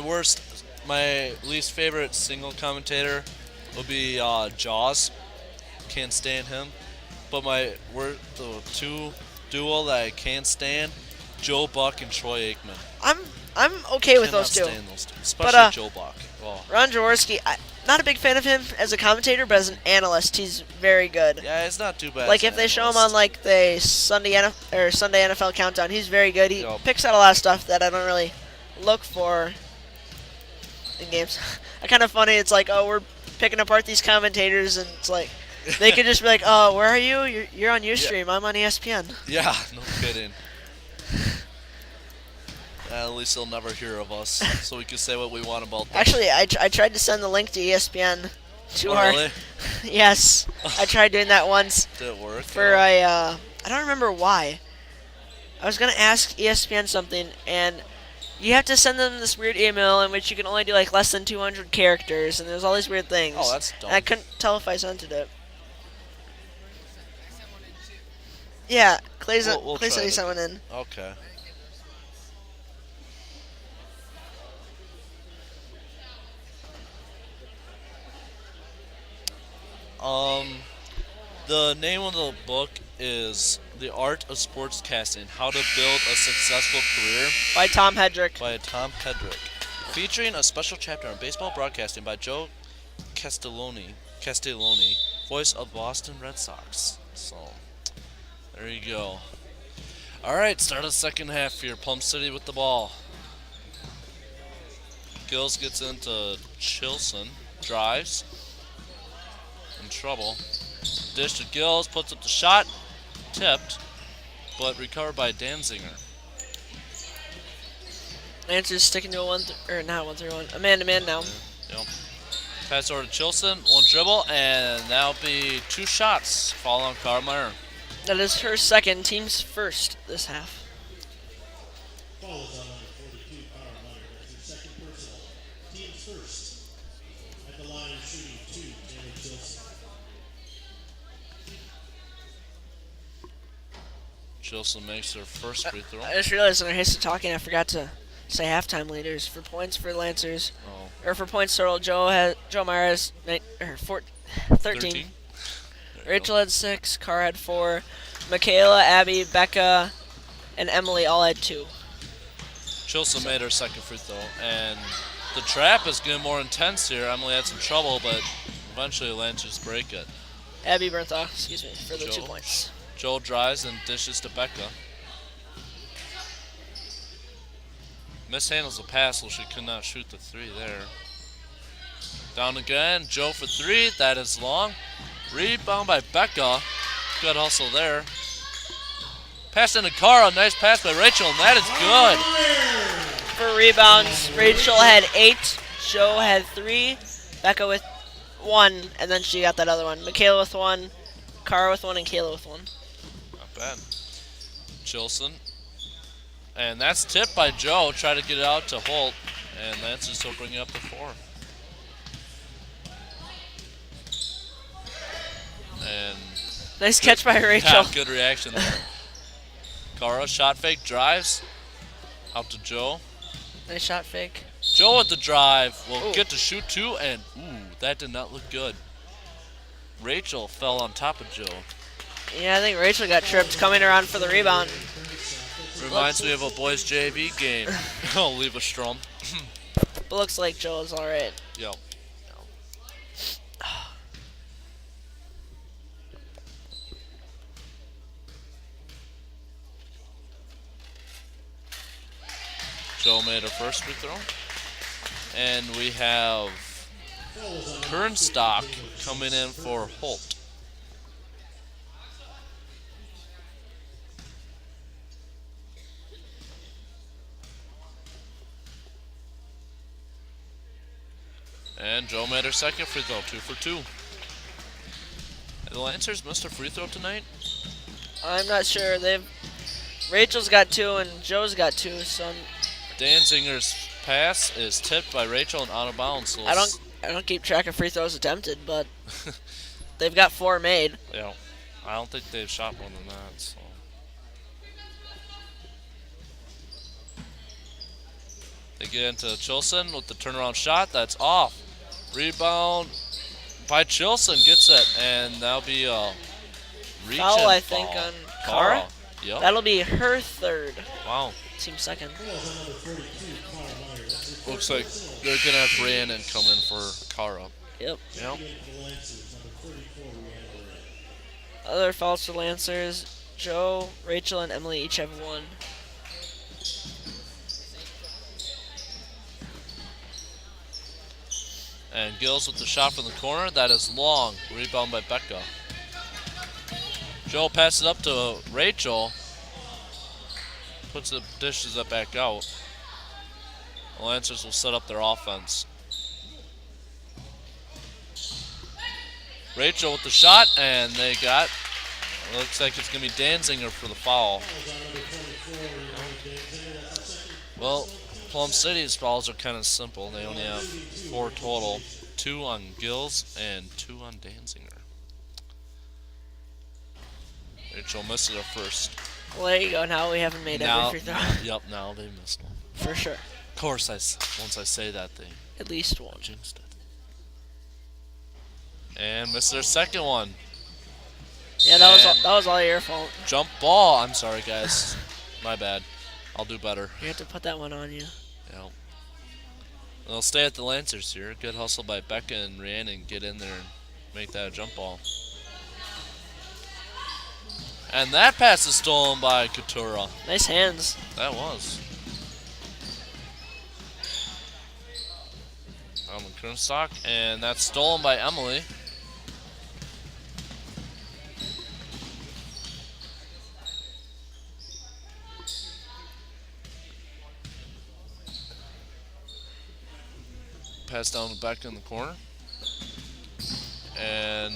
A: least favorite single commentator would be Jaws. Can't stand him. But the two duo that I can't stand, Joe Buck and Troy Aikman.
B: I'm okay with
A: Cannot
B: those two.
A: stand those two. Especially Joe Buck. Oh.
B: Ron Jaworski, not a big fan of him as a commentator, but as an analyst, he's very good.
A: Yeah, it's not too bad.
B: Like
A: as
B: if they
A: an
B: show him
A: analyst.
B: on like the Sunday NFL Countdown, he's very good. He
A: Yup.
B: picks out a lot of stuff that I don't really look for in games. Kind of funny. It's like, oh, we're picking apart these commentators, and it's like they could just be like, oh, where are you? You're on UStream. I'm on ESPN.
A: Yeah, no kidding. At least they'll never hear of us, so we can say what we want about them.
B: Actually, I tried to send the link to ESPN to
A: Oh,
B: our.
A: really?
B: Yes, I tried doing that once.
A: Did it work?
B: For I don't remember why. I was gonna ask ESPN something, and you have to send them this weird email in which you can only do like less than 200 characters, and there's all these weird things.
A: Oh, that's dumb.
B: And I couldn't tell if I sent it. Yeah, Clay said
A: We'll
B: he
A: try to-
B: sent one in.
A: Okay. The name of the book is The Art of Sportscasting: How to Build a Successful Career
B: By Tom Hedrick.
A: by Tom Hedrick, featuring a special chapter on baseball broadcasting by Joe Castelloni, voice of Boston Red Sox. So, there you go. All right, start of the second half here. Plum City with the ball. Gills gets into Chilson, drives, in trouble. Dish to Gills, puts up the shot, tipped, but recovered by Danziger.
B: Lancers sticking to a a man-to-man now.
A: Yep. Pass over to Chilson, one dribble, and that'll be 2 shots. Fall on Carmeyer.
B: That is her second, team's first this half.
C: first. At the line, shooting 2, Taylor Chilson.
A: Chilson makes her first free throw.
B: I just realized in our haste of talking, I forgot to say halftime leaders for points for Lancers, or for points total. Joe Meyer has 13. Rachel had 6. Cara had 4. Michaela, Abby, Becca, and Emily all had 2.
A: Chilson made her second free throw, and the trap is getting more intense here. Emily had some trouble, but eventually Lancers break it.
B: Abby Bernthal, for the 2
A: Joe.
B: points.
A: Joel drives and dishes to Becca. Mishandles the pass, so she could not shoot the 3 there. Down again, Joe for 3. That is long. Rebound by Becca. Good hustle there. Pass into Cara. Nice pass by Rachel, and that is good.
B: For rebounds, Rachel had 8. Joe had 3. Becca with 1, and then she got that other one. Michaela with 1. Cara with 1, and Kayla with 1.
A: Not bad. Chilson. And that's tipped by Joe. Try to get it out to Holt, and Lancers will bring it up to 4. And
B: Nice catch by Rachel.
A: yeah, good reaction there. Cara, shot fake, drives. Out to Joe.
B: Nice shot fake.
A: Joe with the drive will
B: Ooh.
A: get to shoot 2, and that did not look good. Rachel fell on top of Joe.
B: Yeah, I think Rachel got tripped coming around for the rebound.
A: Reminds me of a boys JV game. I'll leave a strum.
B: But looks like Joe is alright.
A: Yep. Joe made her first free throw. And we have Kernstock coming in for Holt. And Joe made her second free throw, 2 for 2. Have the Lancers missed a free throw tonight?
B: I'm not sure. Rachel's got 2 and Joe's got 2, so
A: Danzinger's pass is tipped by Rachel and out of bounds. So
B: I don't keep track of free throws attempted, but they've got 4 made.
A: Yeah, I don't think they've shot more than that. So. They get into Chilson with the turnaround shot. That's off. Rebound by Chilson, gets it, and that'll be a reach
B: Foul,
A: and
B: I think,
A: foul.
B: on Cara.
A: Yep.
B: That'll be her 3rd.
A: Wow.
B: Team 2nd.
A: Looks like they're gonna have Brandon come in for Cara.
B: Yep.
A: Yep.
B: Other fouls for Lancers. Joe, Rachel, and Emily each have 1.
A: And Gills with the shot from the corner. That is long. Rebound by Becca. Joe passes up to Rachel. Dishes it back out. The Lancers will set up their offense. Rachel with the shot, and they got, looks like it's going to be Danzinger for the foul. Well, Plum City's fouls are kind of simple. They only have 4 total. 2 on Gills and 2 on Danzinger. Rachel missed it at first.
B: Well, there you go. Now we haven't made every free throw.
A: Yep, now they missed one.
B: For sure.
A: Of course, once I say that, they
B: At least 1.
A: jinxed it. And missed their second one.
B: Yeah, that was all your fault.
A: Jump ball. I'm sorry, guys. My bad. I'll do better.
B: You have to put that one on you.
A: Yeah. They'll stay at the Lancers here. Good hustle by Becca and Rhiannon. Get in there and make that a jump ball. And that pass is stolen by Coutura.
B: Nice hands.
A: That was. Kernstock, and that's stolen by Emily. Pass down to Becca in the corner. And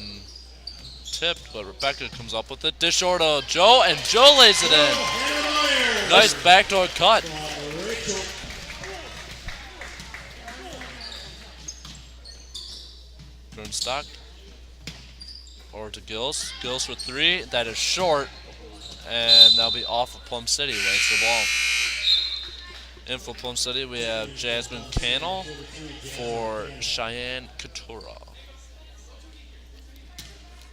A: tipped, but Rebecca comes up with it. Dish over to Joe, and Joe lays it in. Nice backdoor cut. Kernstock. Over to Gills. Gills for 3. That is short. And that'll be off of Plum City. Lands the ball. In for Plum City, we have Jasmine Cannell for Cheyenne Coutura.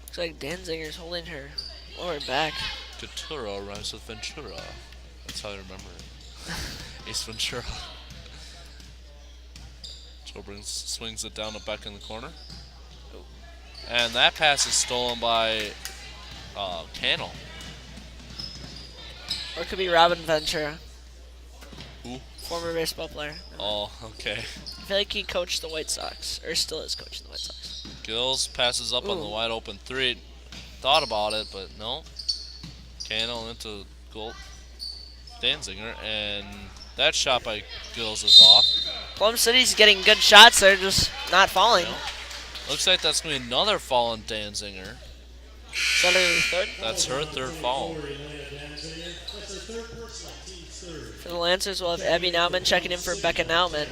B: Looks like Danzinger's holding her lower back.
A: Coutura rhymes with Ventura. That's how I remember it. Ace Ventura. Joe swings it down to Beck in the corner. And that pass is stolen by Cannell.
B: Or it could be Robin Ventura.
A: Who?
B: Former baseball player.
A: Oh, okay.
B: I feel like he coached the White Sox, or still is coaching the White Sox.
A: Gills passes up on the
B: Ooh.
A: wide open 3. Thought about it, but no. Cannell into goal. Danzinger, and that shot by Gills is off.
B: Plum City's getting good shots. They're just not falling.
A: No. Looks like that's going to be another fall on Danzinger.
B: Is that her third?
A: That's her third foul.
B: For the Lancers, we'll have Abby Nauman checking in for Becca Nauman.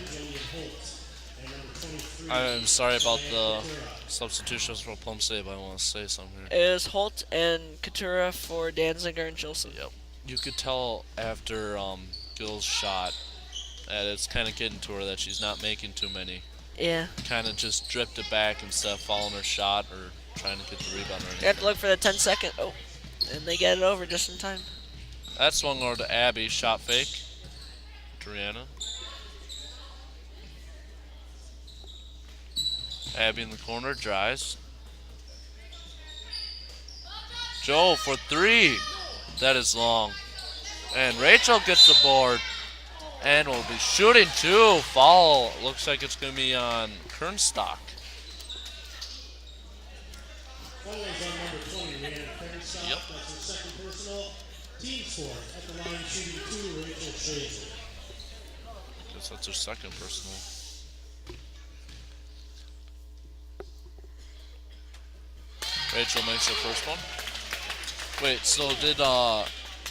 A: I'm sorry about the substitutions for Plum City, but I want to say something here.
B: It is Holt and Coutura for Danziger and Jolson.
A: Yep. You could tell after Gill's shot that it's kind of getting to her that she's not making too many.
B: Yeah.
A: Kind of just dripped it back instead of following her shot or trying to get the rebound or anything.
B: They have to look for the 10-second. Oh, and they get it over just in time.
A: That swung over to Abby. Shot fake. To Rihanna. Abby in the corner. Drives. Joe for 3. That is long. And Rachel gets the board. And will be shooting too. Foul. Looks like it's going to be on Kernstock.
C: Foul is on number 20, Rhiannon Kernstock.
A: Yep.
C: That's her second personal. Team fourth at the line shooting 2, Rachel Shazer.
A: Guess that's her second personal. Rachel makes her first one. Wait, so did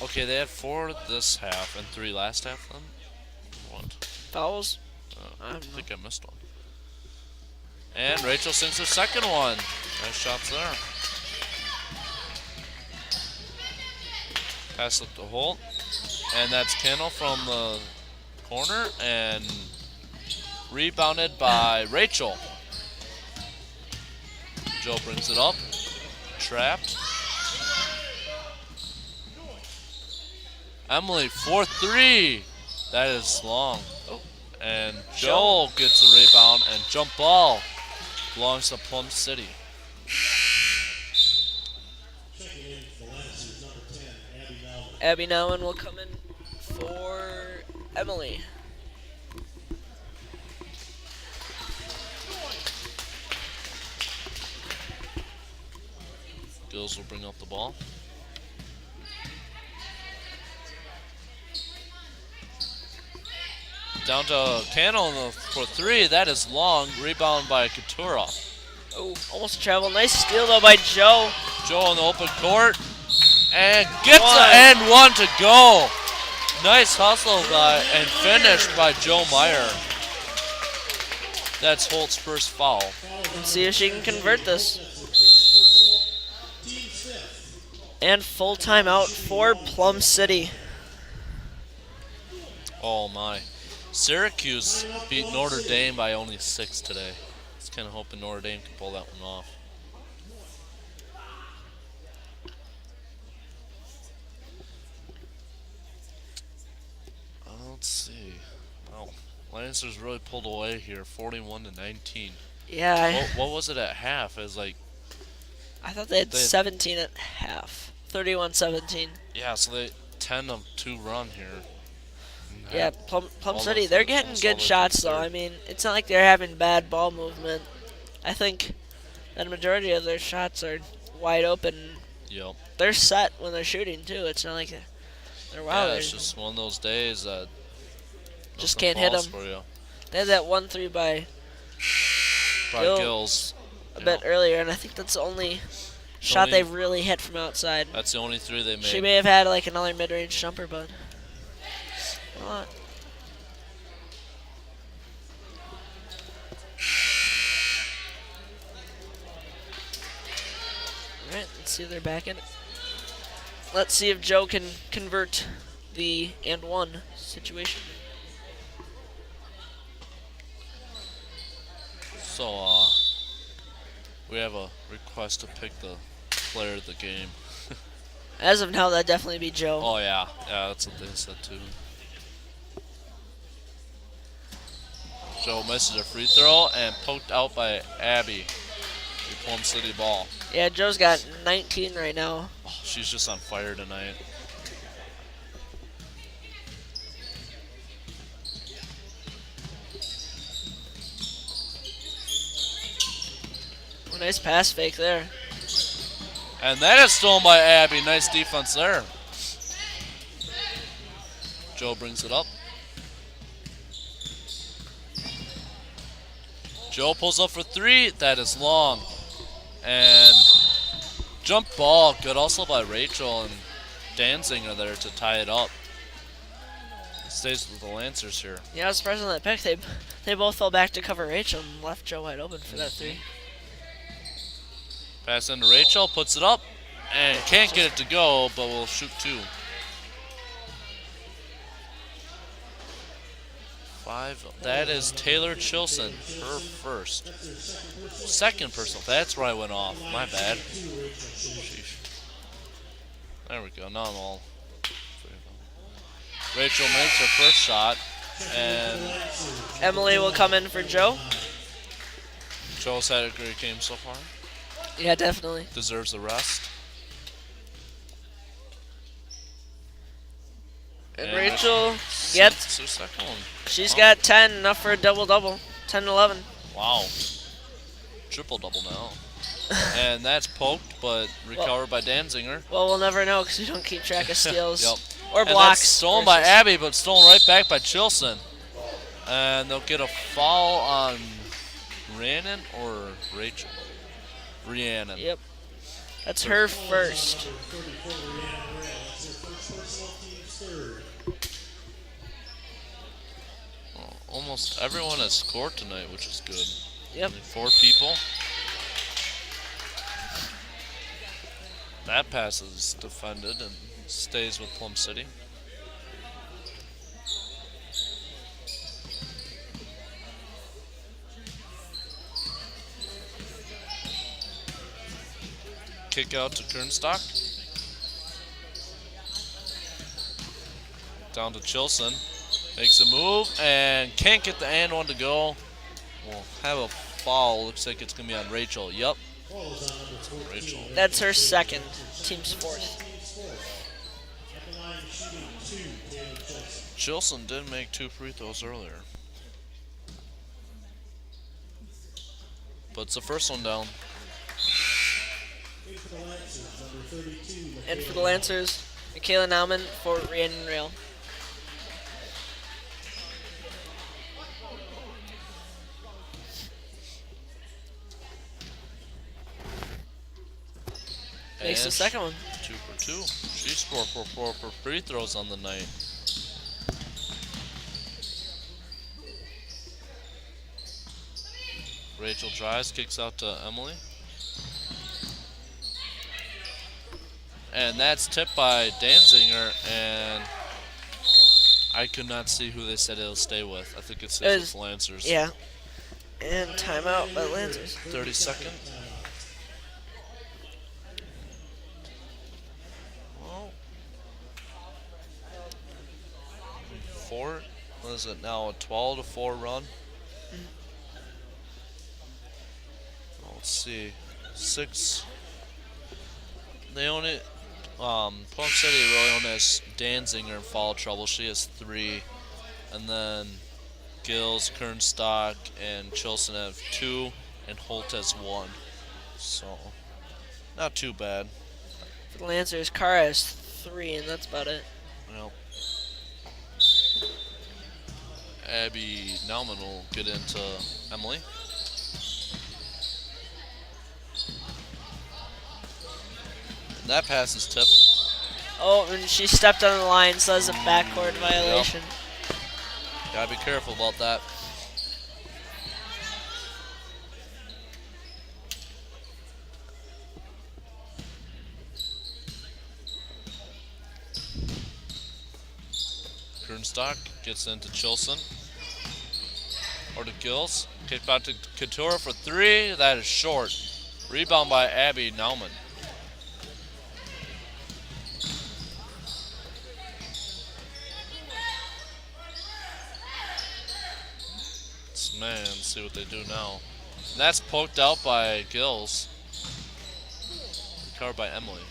A: okay, they had 4 this half and 3 last half then? What?
B: Fouls?
A: I think I missed one. And Rachel sinks her second one. Nice shots there. Pass up to Holt. And that's Cannell from the corner and rebounded by Rachel. Joe brings it up. Trapped. Emily for 3. That is long. Oh. And Joel gets the rebound and jump ball belongs to Plum City.
C: Checking in for the Lancers, number 10, Abby Nauman.
B: Abby Nauman will come in for Emily.
A: Gills will bring up the ball. Down to Cannell for 3. That is long. Rebound by Coutura.
B: Oh, almost a travel. Nice steal, though, by Joe.
A: Joe in the open court. And gets an and 1 to go. Nice hustle by and finish by Joe Meyer. That's Holt's first foul.
B: Let's see if she can convert this. And full timeout for Plum City.
A: Oh my. Syracuse beat Notre Dame by only 6 today. I was kind of hoping Notre Dame could pull that one off. Let's see. Oh, Lancers really pulled away here, 41-19.
B: Yeah,
A: What was it at half? It was like,
B: I thought they had 17 at half. 31-17.
A: yeah, so they 10-2 run here.
B: Yeah, Plum
A: all
B: City,
A: those-
B: they're getting
A: almost
B: good
A: all the
B: shots, though.
A: third.
B: I mean, it's not like they're having bad ball movement. I think that a majority of their shots are wide open.
A: Yep.
B: They're set when they're shooting, too. It's not like they're
A: Yeah,
B: wild.
A: it's just one of those days that
B: Just
A: nothing
B: can't hit
A: falls
B: 'em.
A: for you.
B: They had that 1-3 by
A: Gills.
B: a bit earlier, and I think that's the only shot
A: only-
B: they've really hit from outside.
A: That's the only 3 they made.
B: She may have had like another mid-range jumper, but a lot. Let's see if they're back in it. Let's see if Joe can convert the and one situation.
A: So, we have a request to pick the player of the game.
B: As of now, that'd definitely be Joe.
A: Oh, yeah. Yeah, that's what they said, too. Joe misses a free throw and poked out by Abby. The Plum City ball.
B: Yeah, Joe's got 19 right now.
A: Oh, she's just on fire tonight.
B: Oh, nice pass fake there.
A: And that is stolen by Abby. Nice defense there. Joe brings it up. Joe pulls up for three. That is long. And jump ball. Good also by Rachel and Danzinger there to tie it up. It stays with the Lancers here.
B: Yeah, I was surprised on that pick. They both fell back to cover Rachel and left Joe wide open for that three.
A: Pass into Rachel. Puts it up. And can't get it to go, but will shoot two. 5. That is Taylor Chilson, her first. Second personal. That's where I went off. My bad. Sheesh. There we go. Now I'm all. Rachel makes her first shot. And
B: Emily will come in for Joe.
A: Joe's had a great game so far.
B: Yeah, definitely.
A: Deserves the rest.
B: And Rachel gets.
A: the second one.
B: She's got 10, enough for a double-double. 10-11.
A: Wow. Triple-double now. And that's poked, but recovered by Danzinger.
B: Well, we'll never know because we don't keep track of steals.
A: Yep.
B: Or
A: And
B: blocks.
A: that's stolen by Abby, but stolen right back by Chilson. And they'll get a foul on Rhiannon or Rachel? Rhiannon.
B: Yep. That's her first.
A: Well, almost everyone has scored tonight, which is good.
B: Yep.
A: Only 4 people. That pass is defended and stays with Plum City. Kick out to Kernstock. Down to Chilson. Makes a move and can't get the and one to go. We'll have a foul. Looks like it's going to be on Rachel. Yep. It's on Rachel.
B: That's her second. Team's fourth.
A: Chilson did make 2 free throws earlier. But it's the first one down.
B: And for the Lancers, Michaela Nauman for Rhiannon Rail. Makes the
A: And
B: second one.
A: 2 for 2. She scored for 4 for free throws on the night. Rachel drives, kicks out to Emily. And that's tipped by Danzinger, and I could not see who they said it'll stay with. I think it stays with Lancers.
B: Yeah. And timeout by Lancers.
A: 32nd. Well, 4. What is it now? A 12-4 run. Let's see. 6. They only. Plum City really only has Danzinger in foul trouble. She has 3. And then Gills, Kernstock, and Chilson have 2. And Holt has 1. So, not too bad.
B: For the Lancers, Cara has 3, and that's about it.
A: Well, Abby Nauman will get into Emily. And that pass is tipped.
B: Oh, and she stepped on the line, so that's a backcourt violation.
A: Gotta be careful about that. Kernstock gets into Chilson. Or to Gills. Kick back to Couture for 3. That is short. Rebound by Abby Nauman. Man, see what they do now. And that's poked out by Gills. Covered by Emily.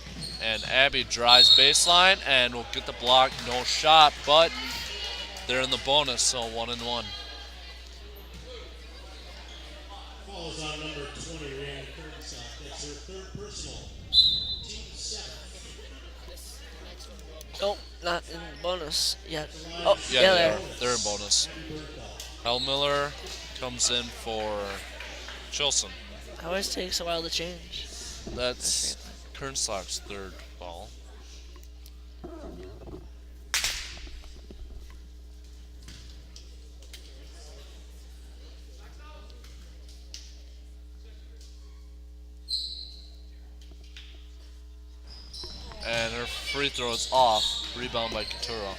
A: And Abby drives baseline and will get the block. No shot, but they're in the bonus, so 1-1.
C: Falls on number 20, Rhiannon Kernstock. That's her third personal. Team 7.
B: Nope, not in bonus yet.
C: Oh,
B: Oh,
A: Yeah,
B: yeah,
A: they
B: there.
A: are. They're in bonus. Hellmiller comes in for Chilson.
B: It always takes a while to change.
A: That's Kernstock's third ball. And her free throw is off. Rebound by Couture.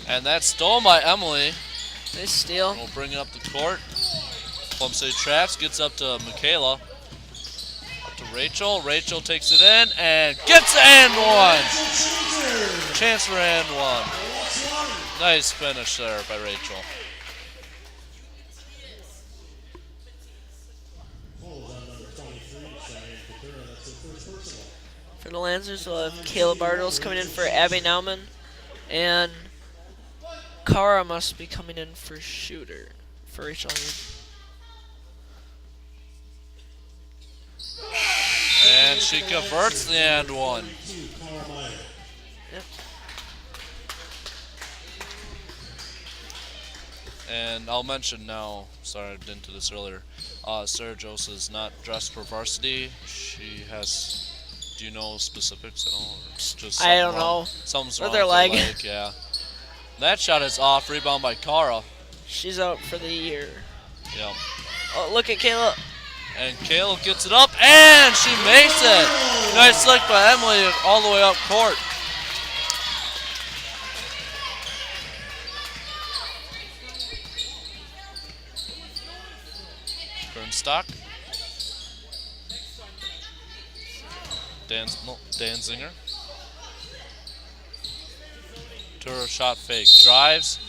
A: And that's stolen by Emily.
B: Nice steal.
A: We'll bring it up the court. Plum City traps, gets up to Michaela. Up to Rachel. Rachel takes it in and gets and one. Chance for and one. Nice finish there by Rachel.
C: Falls on number 23, Cheyenne Couture. That's her first personal.
B: For the Lancers, we'll have Kayla Bartles coming in for Abby Nauman. And Kara must be coming in for shooter. For Rachel.
A: And she converts the and one.
B: Yep.
A: And I'll mention now, sorry I didn't do this earlier, Sarah Jose is not dressed for varsity. She has, do you know specifics at all? Or it's just
B: I don't
A: something wrong?
B: know.
A: Something's
B: With
A: wrong
B: her
A: with
B: leg.
A: Yeah. That shot is off, rebound by Kara.
B: She's out for the year.
A: Yep.
B: Oh, look at Kayla.
A: And Kayla gets it up, and she makes it. Nice lick by Emily all the way up court. Kernstock. Danzinger. Turo shot fake. Drives,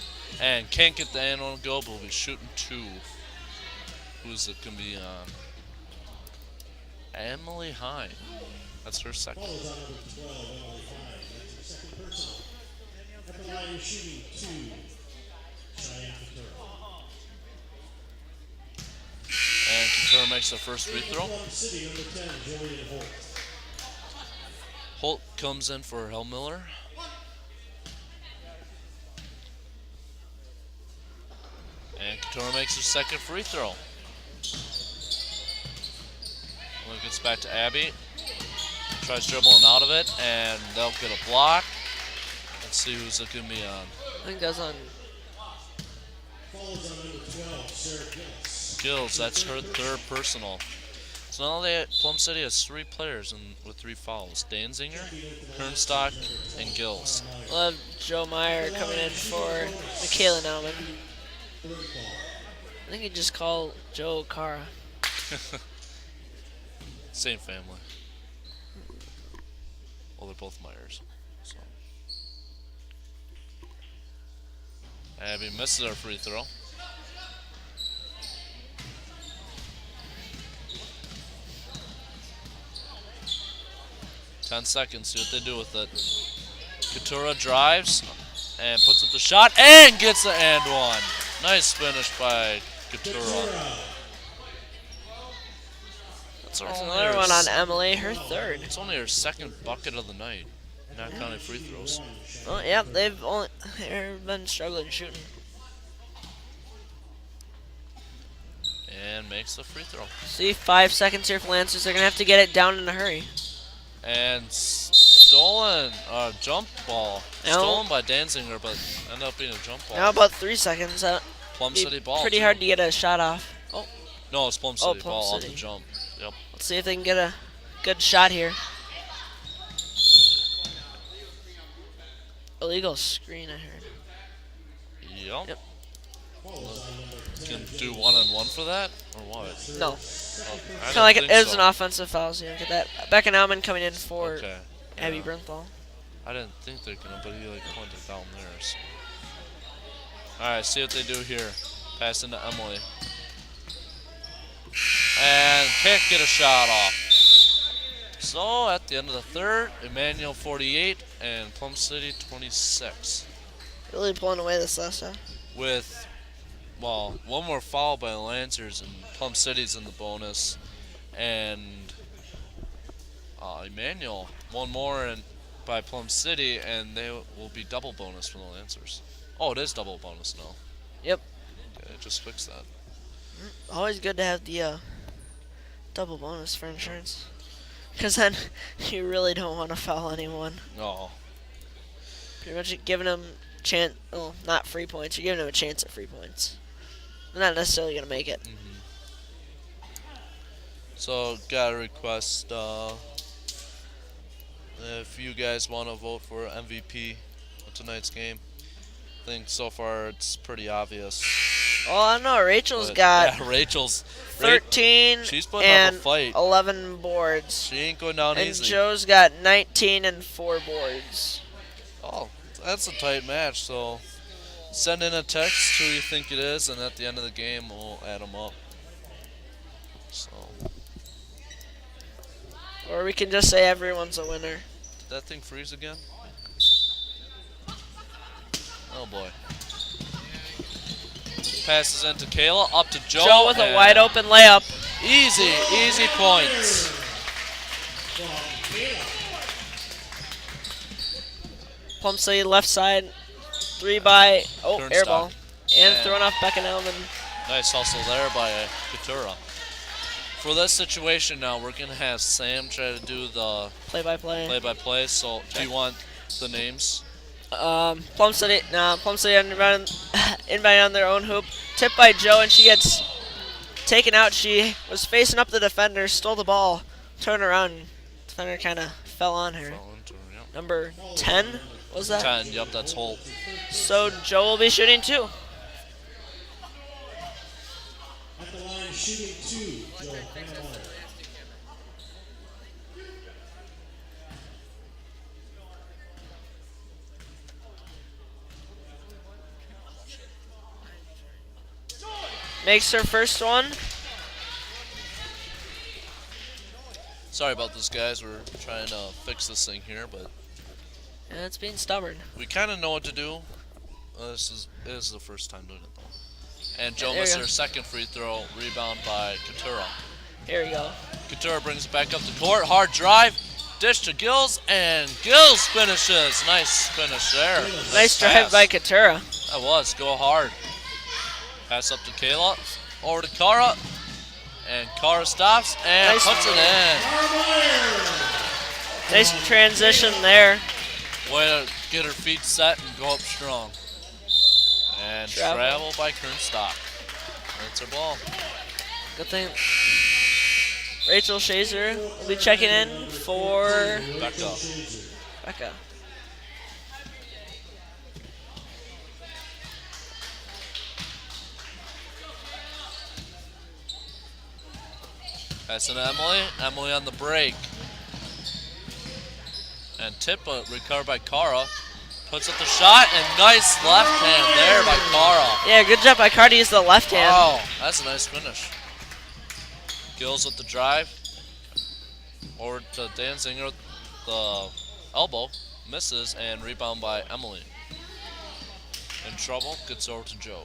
A: and can't get the and on go, but will be shooting 2. Who's it going to be on? Emily Hine. That's her second.
C: Falls on number 12, Emily Hine. That's her second personal. At the line, you're shooting 2, Cheyenne Couture.
A: And Couture makes the first free throw.
C: Plum City, number 10, Julian Holt.
A: Holt comes in for Hellmiller. And Couture makes her second free throw. When it gets back to Abby. Tries dribbling out of it, and they'll get a block. Let's see who's it going to be on.
B: I think that's on.
C: Falls on number 12, Sarah Gillis.
A: Gills, that's her third personal. So now Plum City has 3 players with 3 fouls. Danzinger, Kernstock, and Gills.
B: We'll have Joe Meyer coming in for Michaela Nauman. I think you just call Joe Kara.
A: Same family. Well, they're both Myers. So. Abby misses her free throw. Ten seconds, see what they do with it. Couture drives and puts up the shot and gets the and one. Nice finish by Couture. That's
B: Another one on Emily, her third.
A: It's only her second bucket of the night, not counting free throws.
B: Oh, yeah, they've been struggling shooting.
A: And makes the free throw.
B: See, 5 seconds here for Lancers. They're going to have to get it down in a hurry.
A: And stolen, jump ball.
B: No.
A: Stolen by Danzinger, but ended up being a jump ball.
B: Now about 3 seconds.
A: Plum City ball.
B: Pretty
A: too.
B: hard to get a shot off. Oh,
A: No, it's Plum City
B: Plum
A: ball
B: City.
A: off the jump. Yep.
B: let's see if they can get Good shot here. Illegal screen, I heard.
A: Yep.
B: Yep.
A: Can do 1-on-1 for that, or what?
B: No.
A: Oh,
B: Kind of like it was an offensive foul. So you get that. Becca Nauman coming in for
A: Okay.
B: Abby
A: yeah.
B: Bernthal.
A: I didn't think they're gonna, but he like pointed down there. So. All right, see what they do here. Pass into Emily. And can't get a shot off. So at the end of the third, Emmanuel 48 and Plum City 26.
B: Really pulling away this last half.
A: With, well, one more foul by the Lancers and Plum City's in the bonus. And Emmanuel, one more by Plum City, and they will be double bonus for the Lancers. Oh, it is double bonus now.
B: Yep.
A: Okay, just fix that.
B: Always good to have the double bonus for insurance. Because then you really don't want to foul anyone.
A: No.
B: Pretty much giving them chance. Well, not free points. You're giving them a chance at free points. They're not necessarily gonna make it.
A: So, got a request. If you guys want to vote for MVP of tonight's game, I think so far it's pretty obvious.
B: Oh, I don't know. Rachel's
A: But,
B: got
A: yeah, Rachel's
B: 13
A: she's putting up a
B: and
A: fight.
B: 11 boards.
A: She ain't going down
B: And
A: easy.
B: Joe's got 19 and 4 boards.
A: Oh, that's a tight match. So, send in a text who you think it is, and at the end of the game, we'll add them up. So,
B: Or we can just say everyone's a winner.
A: did that thing freeze again? Oh boy. Passes into Kayla, up to Joe.
B: Joe with a
A: and
B: wide open layup.
A: Easy points.
B: Plum City left side. 3 by. Oh,
A: Turnstock.
B: air ball. And
A: And-
B: thrown off Beckenelman.
A: Nice hustle there by Katura. For this situation now, we're going to have Sam try to do the
B: Play by play.
A: play-by-play. So, do you want the names?
B: Plum City inbound on their own hoop. Tipped by Joe, and she gets taken out. She was facing up the defender, stole the ball, turned around, and defender kind of fell on her.
A: Fell into her, yep.
B: Number 10 was that?
A: 10, yep, that's Holt.
B: So Joe will be shooting 2.
C: At the line, shooting 2. Joe, final line.
B: Makes her first one.
A: Sorry about this, guys. We're trying to fix this thing here, but
B: And it's being stubborn.
A: we kind of know what to do. This is the first time doing it, though. And Joe
B: There you
A: missed
B: go.
A: her second free throw, rebound by Katura.
B: Here we go.
A: Katura brings it back up the court, hard drive, dish to Gills, and Gills finishes. Nice finish there.
B: Nice drive
A: pass.
B: by Katura.
A: That was, go hard. Pass up to Kayla, over to Kara, and Kara stops and
B: Nice
A: puts it
B: move.
A: in.
B: Nice transition there.
A: Way to get her feet set and go up strong. And travel by Kernstock. That's her ball.
B: Good thing. Rachel Shazer will be checking in for
A: Becca.
B: Becca.
A: Passing to Emily. Emily on the break. And tip recovered by Kara. Puts up the shot and nice left hand there by Kara.
B: Yeah, good job by Carter to use the left hand.
A: Wow, that's a nice finish. Gills with the drive. Over to Danzinger, the elbow. Misses and rebound by Emily. In trouble, gets over to Joe.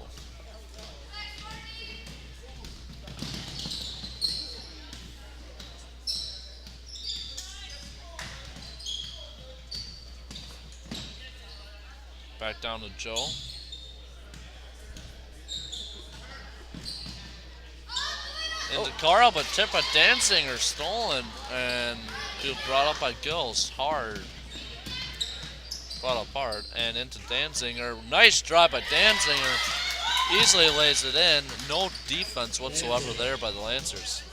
A: Back down to Joe. Into Carl, but tipped by Danzinger, stolen, and brought up by Gills, hard. Brought up hard, and into Danzinger. Nice drive by Danzinger. Easily lays it in. No defense whatsoever there by the Lancers.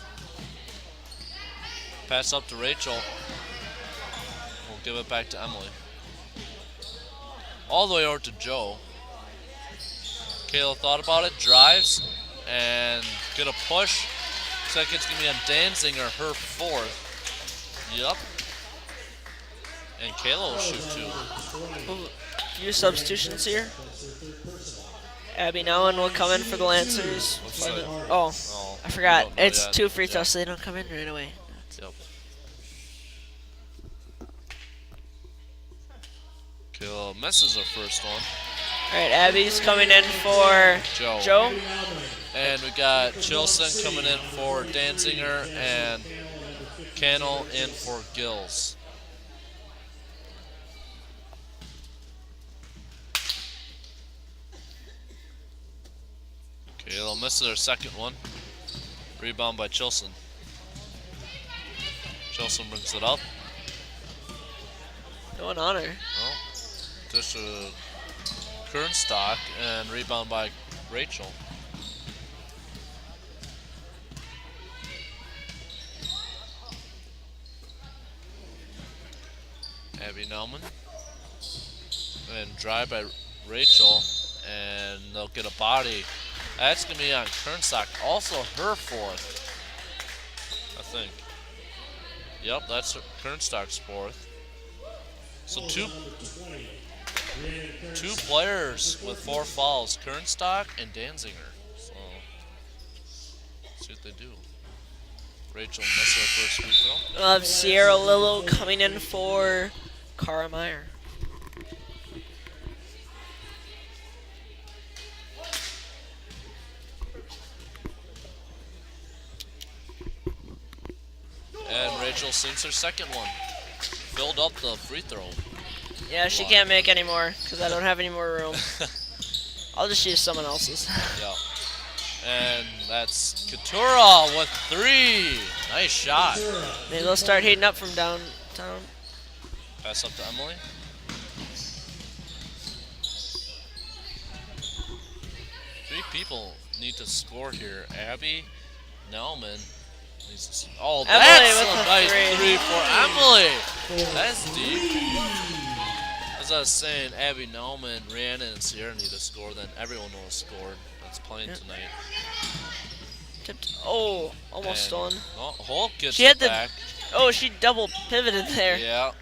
A: Pass up to Rachel. We'll give it back to Emily. All the way over to Joe. Kayla thought about it, drives, and get a push. Looks like it's going to be on Danzinger, her fourth. Yep. And Kayla will shoot two.
B: A few substitutions here. Abby Nolan will come in for the Lancers.
A: Looks like-
B: Oh,
A: Oh,
B: I forgot.
A: we don't know
B: It's
A: yet.
B: 2 free
A: Yeah.
B: throws, so they don't come in right away.
A: Yep. Kayla misses her first one.
B: All right, Abby's coming in for
A: Joe.
B: Joe.
A: And we got Chilson coming in for Danzinger and Cannell in for Gills. Kayla misses her second one. Rebound by Chilson. Chilson brings it up.
B: No one on her.
A: Well, dish to Kernstock and rebound by Rachel. Abby Nauman. And drive by Rachel. And they'll get a body. That's going to be on Kernstock. Also her fourth, I think. Yep, that's Kernstock's fourth. So two players with 4 fouls, Kernstock and Danzinger. So, see what they do. Rachel missed her first free throw.
B: We'll have Sierra Lillo coming in for Cara Meyer.
A: And Rachel sinks her second one. Filled up the free throw.
B: Yeah, she can't make any more because I don't have any more room. I'll just use someone else's.
A: Yeah. And that's Katura with 3. Nice shot.
B: Maybe they'll start heating up from downtown.
A: Pass up to Emily. Three people need to score here. Abby, Nauman. Oh,
B: Emily
A: that's
B: with
A: a
B: the
A: nice
B: three.
A: 3 for Emily. That's deep. As I was saying, Abby Nauman, Rhiannon, and Sierra need to score. Then everyone will have scored that's playing
B: Yep.
A: tonight.
B: Tipped. Oh, almost
A: And-
B: stolen.
A: Oh, Holt gets
B: She had
A: it
B: the-
A: back.
B: Oh, she double pivoted there.
A: Yeah.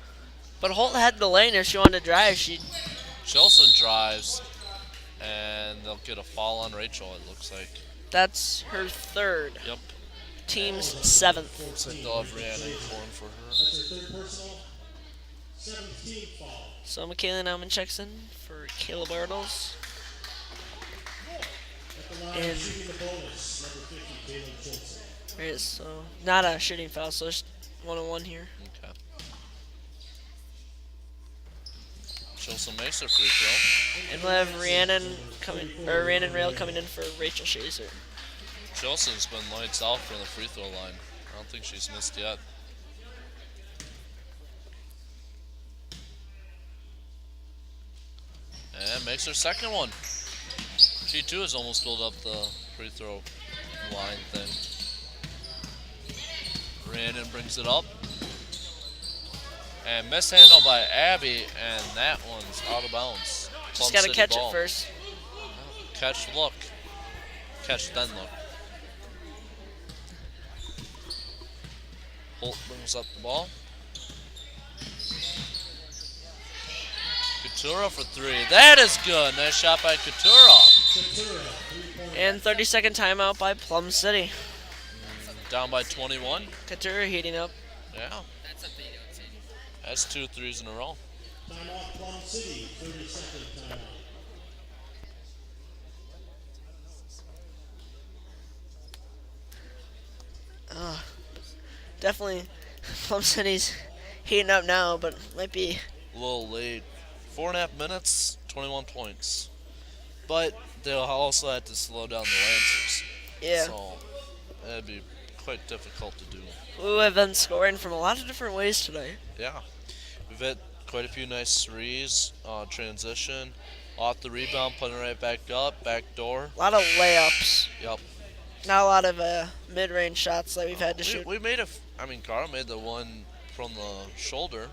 B: But Holt had the lane if she wanted to drive. She
A: Chilson drives, and they'll get a foul on Rachel, it looks like.
B: That's her third.
A: Yep.
B: Team's 7th.
A: Looks like they'll have Rhiannon pouring for her.
C: That's her third personal. 17 foul.
B: So Michaela Nauman checks in for Kayla Bartles.
C: At the line,
B: And-
C: shooting the bonus, number 50, Caleb Chilson.
B: Right, so not a shooting foul, so it's 1-on-1 here.
A: Okay. Chilson makes her free throw.
B: And we'll have Rhiannon Rail coming in for Rachel Shazer.
A: Chilson's been lights out from the free throw line. I don't think she's missed yet. And makes her second one. She too has almost filled up the free throw line thing. Rhiannon brings it up. And mishandled by Abby, and that one's out of bounds.
B: Just
A: Plum
B: gotta
A: City
B: catch
A: ball.
B: it first.
A: Catch, look. Catch, then look. Holt brings up the ball. Katura for 3. That is good. Nice shot by Katura.
C: Ventura, 3-point.
B: And 30-second timeout by Plum City.
A: Down by 21.
B: Couture heating up.
A: Yeah. That's 2 threes in a row.
C: Timeout, Plum City, 30-second timeout.
B: Definitely Plum City's heating up now, but might be.
A: A little late. 4.5 minutes, 21 points. But they'll also have to slow down the Lancers.
B: Yeah.
A: So that'd be quite difficult to do.
B: We have been scoring from a lot of different ways today.
A: Yeah. We've had quite a few nice threes, transition, off the rebound, putting it right back up, back door.
B: A lot of layups.
A: Yep.
B: Not a lot of mid-range shots that we've had to shoot.
A: We made Carl made the one from the shoulder.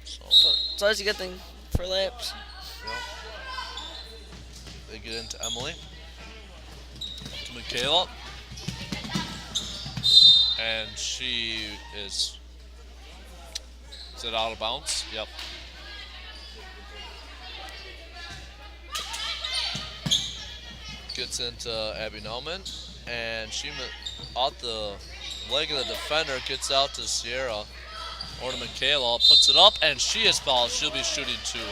A: So,
B: It's always a good thing for layups.
A: they get into Emily. To Michaela. And she is it out of bounds? Yep. Gets into Abby Nauman, and she out the leg of the defender, gets out to Sierra or to Michaela, puts it up, and she is fouled. She'll be shooting 2. I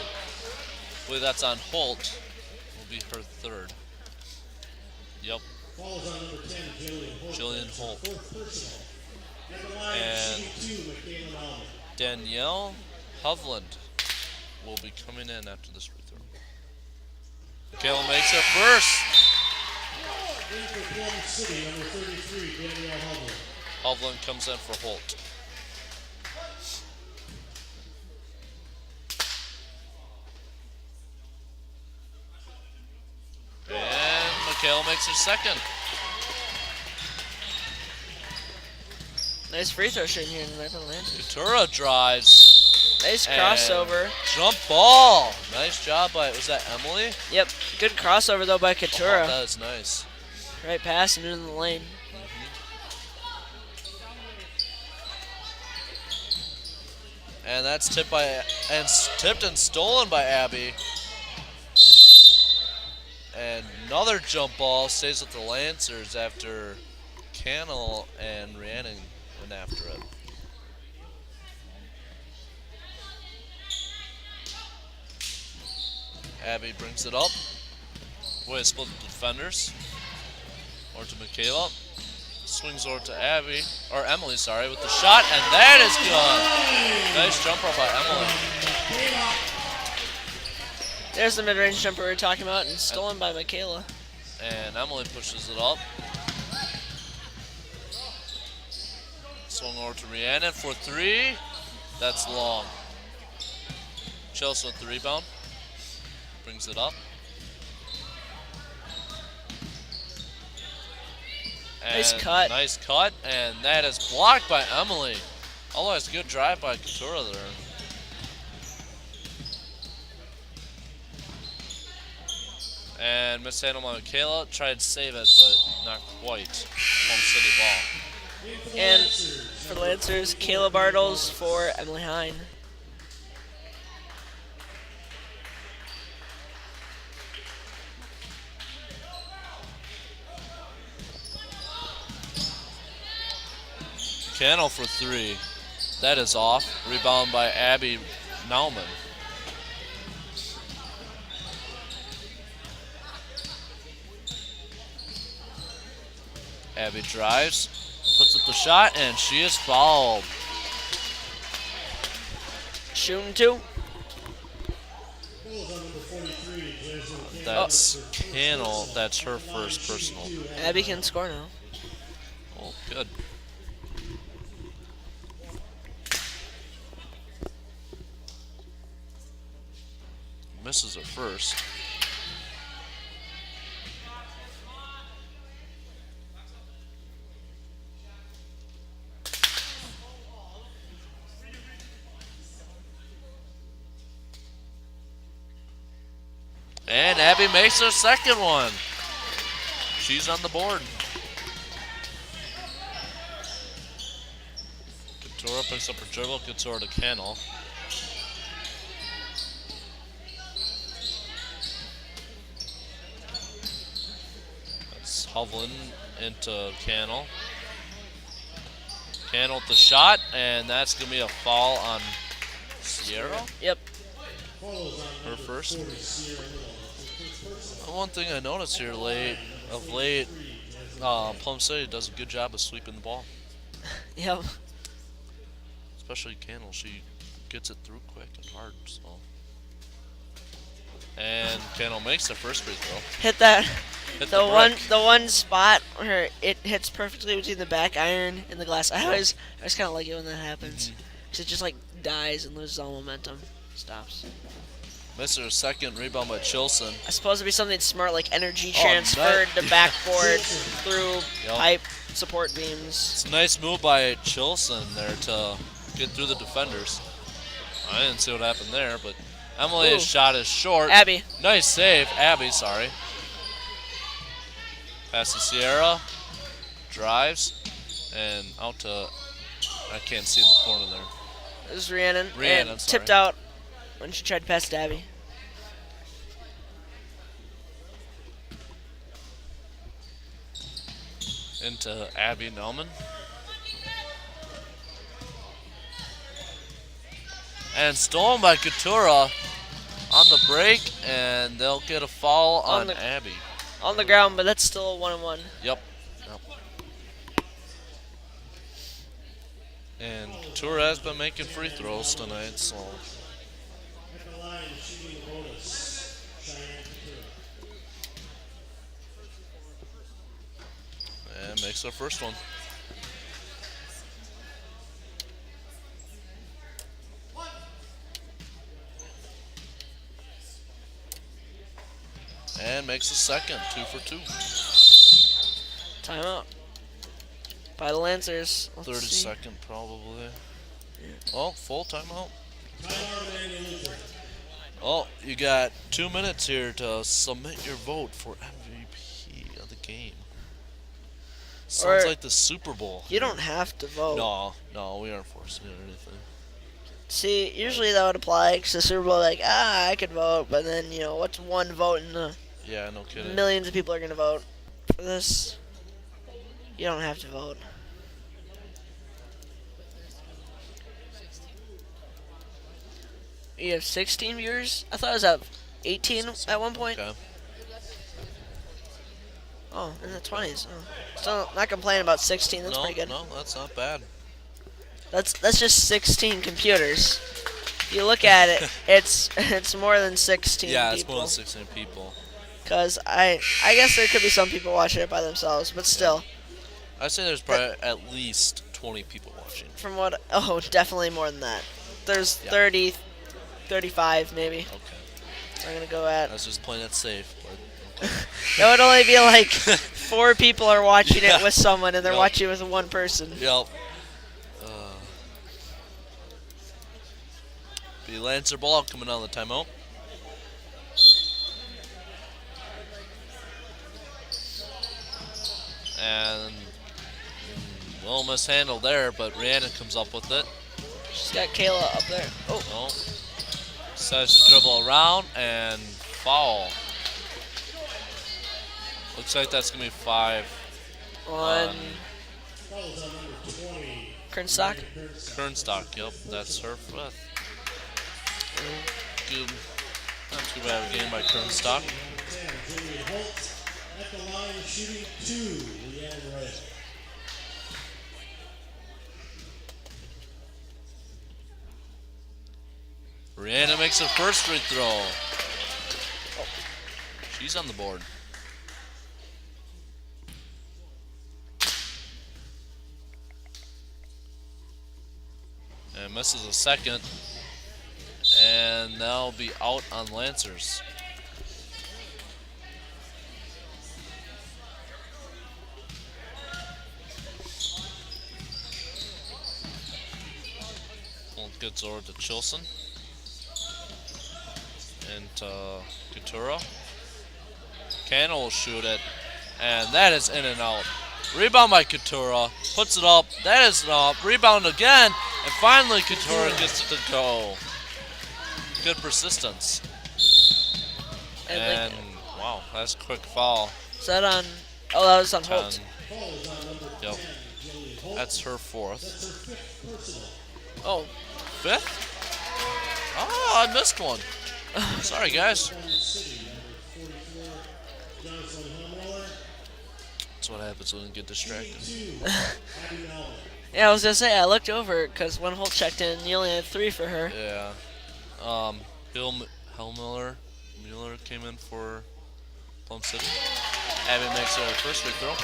A: believe that's on Holt. Will be her 3rd. Yep.
C: Falls on number 10,
A: Jillian Holt.
C: Fourth personal. At the line,
A: And
C: shooting 2, Michaela Nauman.
A: Danielle Hovland will be coming in after this free throw. Michaela makes it first.
C: In for Plum City, number 33, Danielle Hovland.
A: Hovland comes in for Holt. And Michaela makes her 2nd.
B: Nice free throw shooting here tonight for the Lancers.
A: Katura drives.
B: Nice
A: and
B: crossover.
A: Jump ball. Nice job by, was that Emily?
B: Yep, good crossover though by Katura.
A: Oh, that is nice.
B: Right pass and into the lane.
A: And that's tipped and stolen by Abby. And another jump ball stays with the Lancers after Cannell and Rhiannon went after it. Abby brings it up. Way to split the defenders. Or to Michaela. Swings over to Abby, or Emily, sorry, with the shot, and that is good. Nice jumper by Emily.
B: There's the mid-range jumper we were talking about, and stolen by Michaela.
A: And Emily pushes it up. Swung over to Rhiannon for 3. That's long. Chelsea with the rebound. Brings it up. And nice cut, and that is blocked by Emily. Otherwise, good drive by Katura there. And mishandled by Michaela. Tried to save it, but not quite. Plum City ball.
B: And for the Lancers, Kayla Bartles for Emily Hine.
A: Cannell for 3. That is off. Rebound by Abby Nauman. Abby drives, puts up the shot, and she is fouled.
B: Shooting 2.
A: That's Cannell. That's her first personal.
B: Abby can score now.
A: Oh, good. Misses her first. And Abby makes her second one. She's on the board. Katura picks up her dribble, Katura to Cannell. That's Hovland into Cannell. Cannell with the shot, and that's going to be a foul on Sierra.
B: Yep.
A: Her first. One thing I noticed here of late, Plum City does a good job of sweeping the ball.
B: Yep.
A: Especially Cannell, she gets it through quick and hard. So. And Cannell makes the first free throw.
B: Hit that.
A: Hit
B: The one spot where it hits perfectly between the back iron and the glass. I always kind of like it when that happens. 'Cause it just like dies and loses all momentum. Stops.
A: Misses her second rebound by Chilson.
B: It's supposed to be something smart like energy
A: Oh,
B: transferred to backboard through
A: Yep.
B: pipe support beams.
A: It's a nice move by Chilson there to get through the defenders. I didn't see what happened there, but Emily's
B: Ooh.
A: shot is short.
B: Abby.
A: Nice save. Abby, sorry. Pass to Sierra. Drives. And out to, I can't see in the corner there.
B: This is Rhiannon.
A: Rhiannon,
B: and
A: sorry.
B: tipped out when she tried to pass to Abby.
A: Into Abby Nelman. And stolen by Coutura on the break, and they'll get a foul on Abby.
B: On the ground, but that's still a 1-on-1.
A: Yep. And Couture has been making free throws tonight, so.
C: At the line, shooting bonus, Cheyenne Couture.
A: And makes their first one. And makes the second, 2 for 2.
B: Timeout. By the Lancers. Let's
A: 30
B: see.
A: second probably. Oh, full timeout.
C: Timeout, Amanda Lutheran.
A: Oh, you got 2 minutes here to submit your vote for MVP of the game. Sounds
B: Or-
A: like the Super Bowl.
B: You don't have to vote.
A: No, we aren't forcing it or anything.
B: See, usually that would apply because the Super Bowl, like, I could vote, but then, what's one vote in the
A: Yeah, no kidding.
B: millions of people are going to vote for this? You don't have to vote. You have 16 viewers? I thought it was at 18 at one point.
A: Okay.
B: Oh, in the 20s. Oh. Still not complaining about 16. That's pretty good.
A: No, that's not bad.
B: That's just 16 computers. If you look at it, it's more than 16
A: Yeah,
B: people.
A: it's more than 16 people.
B: Because I guess there could be some people watching it by themselves, but still.
A: I'd say there's probably at least 20 people watching.
B: From what... Oh, definitely more than that. There's
A: Yeah.
B: 30, 35 maybe.
A: Okay.
B: I'm going to go at...
A: I was just playing it safe, but okay.
B: It would only be like 4 people are watching it with someone, and they're
A: Yep.
B: watching it with one person.
A: Yep. The Lancer ball coming out of the timeout. And well mishandled there, but Rhiannon comes up with it.
B: She's got Kayla up there. Oh,
A: No. Decides to dribble around and foul. Looks like that's going to be 5
B: on
C: Fouls on number 20.
B: Kernstock.
A: Kernstock. Yep, that's her 5th. Good. Not too bad of a game by Kernstock.
C: Number 10, Julian Holt. At the line, shooting 2, Leanne Ray.
A: Rhiannon makes her first free throw. She's on the board. And misses a second. And they'll be out on Lancers. Well, gets over to Chilson. And Coutura. Cannon will shoot it. And that is in and out. Rebound by Coutura. Puts it up. That is up. Rebound again. And finally Coutura gets it to go. Good persistence. And wow, that's a quick foul.
B: Is that on? Oh, that was on Holt.
A: 10.
C: Fouls on number
A: Yep.
C: 10, Julian Holt.
A: That's her 4th.
C: That's her 5th personal.
B: Oh,
A: 5th? Oh, I missed one. Sorry, guys.
C: Oklahoma City, number 44, Johnson Humroller.
A: That's what happens when you get distracted.
C: 2, Abby Melvin.
B: yeah. I was gonna say I looked over because when Holt checked in, you only had 3 for her.
A: Yeah. Mueller came in for Plum City. Abby makes her first free throw.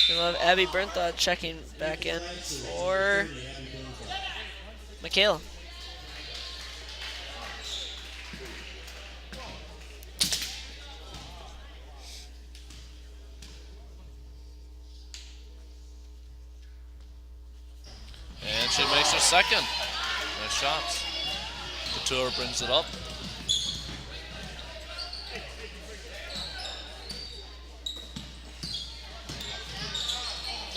B: We love Abby Bernthal checking back in for Michaela.
A: And she makes her second. Nice shots. Couture brings it up.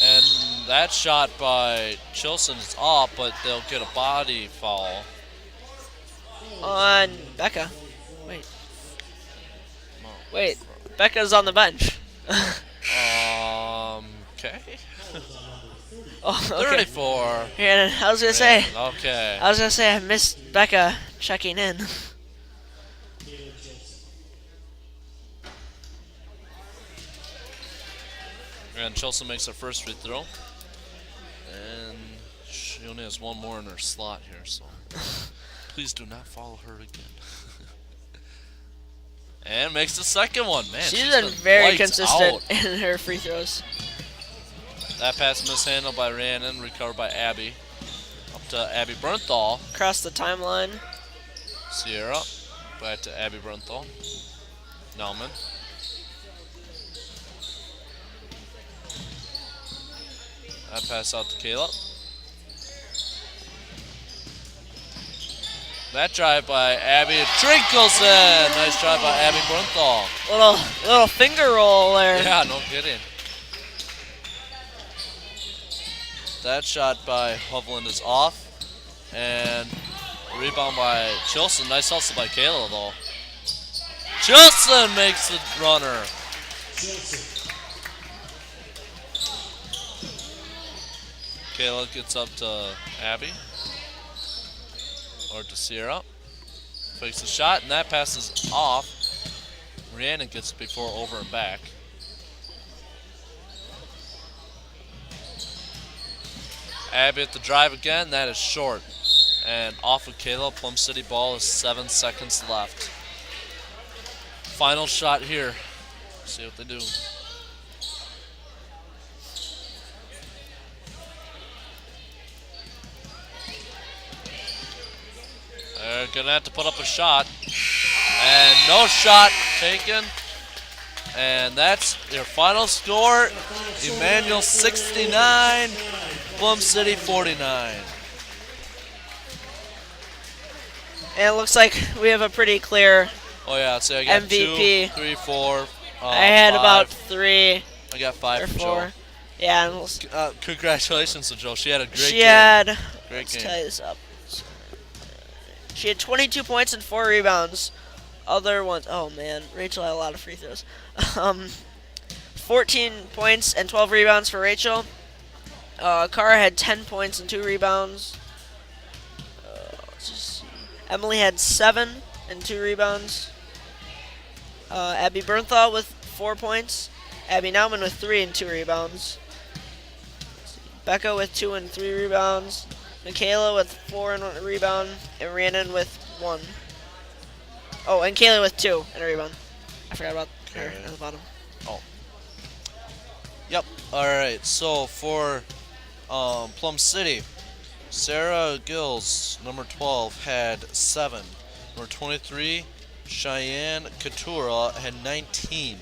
A: And that shot by Chilson is off, but they'll get a body foul.
B: On Becca. Wait. Becca's on the bench.
A: Okay.
B: Oh, okay.
A: 34.
B: Yeah, I was gonna say.
A: Okay.
B: I was gonna say I missed Becca checking in.
A: And Chelsea makes her first free throw. And she only has one more in her slot here, so please do not follow her again. And makes the second one. Man,
B: She's been very
A: lights
B: consistent
A: out.
B: in her free throws.
A: That pass mishandled by Rhiannon, recovered by Abby. Up to Abby Bernthal.
B: Across the timeline.
A: Sierra. Back to Abby Bernthal. Nauman. That pass out to Kayla. That drive by Abby trickles in. Nice drive by Abby Bernthal.
B: Little finger roll there.
A: Yeah, no kidding. That shot by Hovland is off. And rebound by Chilson. Nice hustle by Kayla, though. Chilson makes the runner. Kayla gets up to Abby. Or to Sierra. Fakes the shot, and that pass is off. Rhiannon gets it before over and back. Abby at the drive again. That is short. And off of Kayla. Plum City ball is 7 seconds left. Final shot here. See what they do. They're going to have to put up a shot. And no shot taken. And that's your final score. Emmanuel 69, Plum City 49.
B: And it looks like we have a pretty clear
A: Oh yeah, so I got
B: MVP.
A: 2, 3, 4.
B: I had
A: 5.
B: about 3
A: I got 5
B: or
A: for
B: 4.
A: Joe.
B: Yeah, and we'll,
A: Congratulations to Joe. She had a great
B: she
A: game.
B: had,
A: Great
B: let's
A: game.
B: tie this up. She had 22 points and 4 rebounds. Other ones, oh man, Rachel had a lot of free throws. 14 points and 12 rebounds for Rachel. Cara had 10 points and 2 rebounds. Let's just see. Emily had 7 and 2 rebounds. Abby Bernthal with 4 points. Abby Nauman with 3 and 2 rebounds. Becca with 2 and 3 rebounds. Michaela with 4 and 1 rebound. And Rhiannon with 1. Oh, and Kayla with 2 and a rebound. I forgot about her at the bottom.
A: Oh. Yep. All right. So for Plum City, Sarah Gills, number 12, had 7. Number 23, Cheyenne Couture had 19.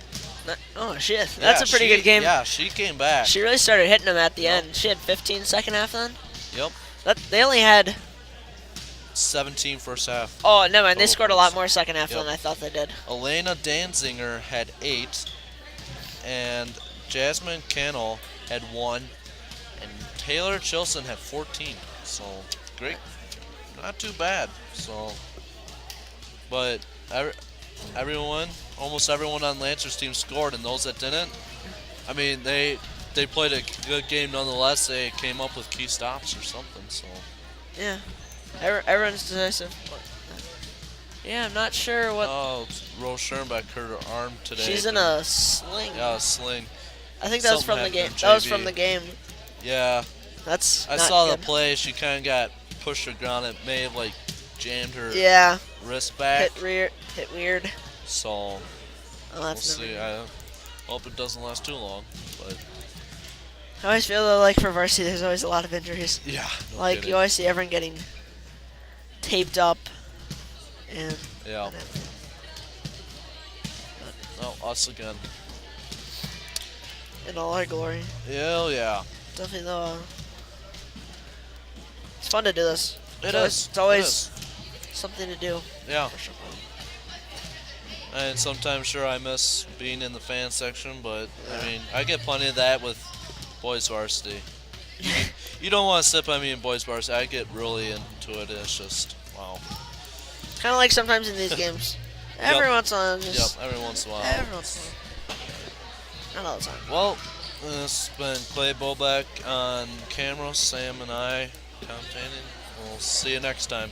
B: Oh, shit. That's a pretty good game.
A: Yeah, she came back.
B: She really started hitting them at the end. She had 15 second half then?
A: Yep.
B: They only had...
A: 17 first half.
B: Oh, never mind. They
A: Total
B: scored a
A: points.
B: lot more second half
A: Yep.
B: than I thought they did.
A: Elena Danzinger had 8. And Jasmine Cannell had 1. And Taylor Chilson had 14. So, great. Not too bad. So, but everyone, almost everyone on Lancer's team scored, and those that didn't, I mean, they played a good game nonetheless. They came up with key stops or something. So,
B: Yeah. Everyone's decisive. Yeah, I'm not sure what...
A: oh, Rose Schoenbeck hurt her arm today.
B: She's in a sling.
A: Yeah, a sling.
B: I think that was
A: something
B: from the game.
A: happened in
B: That was
A: JV.
B: from the game.
A: Yeah.
B: That's
A: I
B: not
A: saw
B: good.
A: the play. She kind of got pushed to the ground. It may have, like, jammed her
B: Yeah.
A: wrist back.
B: Hit weird.
A: So,
B: Oh,
A: we'll
B: that's
A: see. I hope it doesn't last too long. But,
B: I always feel though, like for varsity, there's always a lot of injuries.
A: yeah. No
B: Like
A: kidding.
B: you always see everyone getting taped up, and
A: Yeah. Oh, us again.
B: in all our glory.
A: Hell yeah.
B: Definitely though. It's fun to do this.
A: It
B: It's
A: is.
B: It's always
A: It is.
B: something to do.
A: Yeah.
B: For sure.
A: And sometimes, sure, I miss being in the fan section, but I mean, I get plenty of that with boys varsity. You don't want to sit by me in boys varsity. I get really into it. And it's just wow.
B: Kind of like sometimes in these games. Every
A: Yep.
B: once in a while, just
A: Yep. Every once in a while.
B: every once in a while. Not all the time.
A: Well, this has been Clay Bobek on camera. Sam and I commentating. We'll see you next time.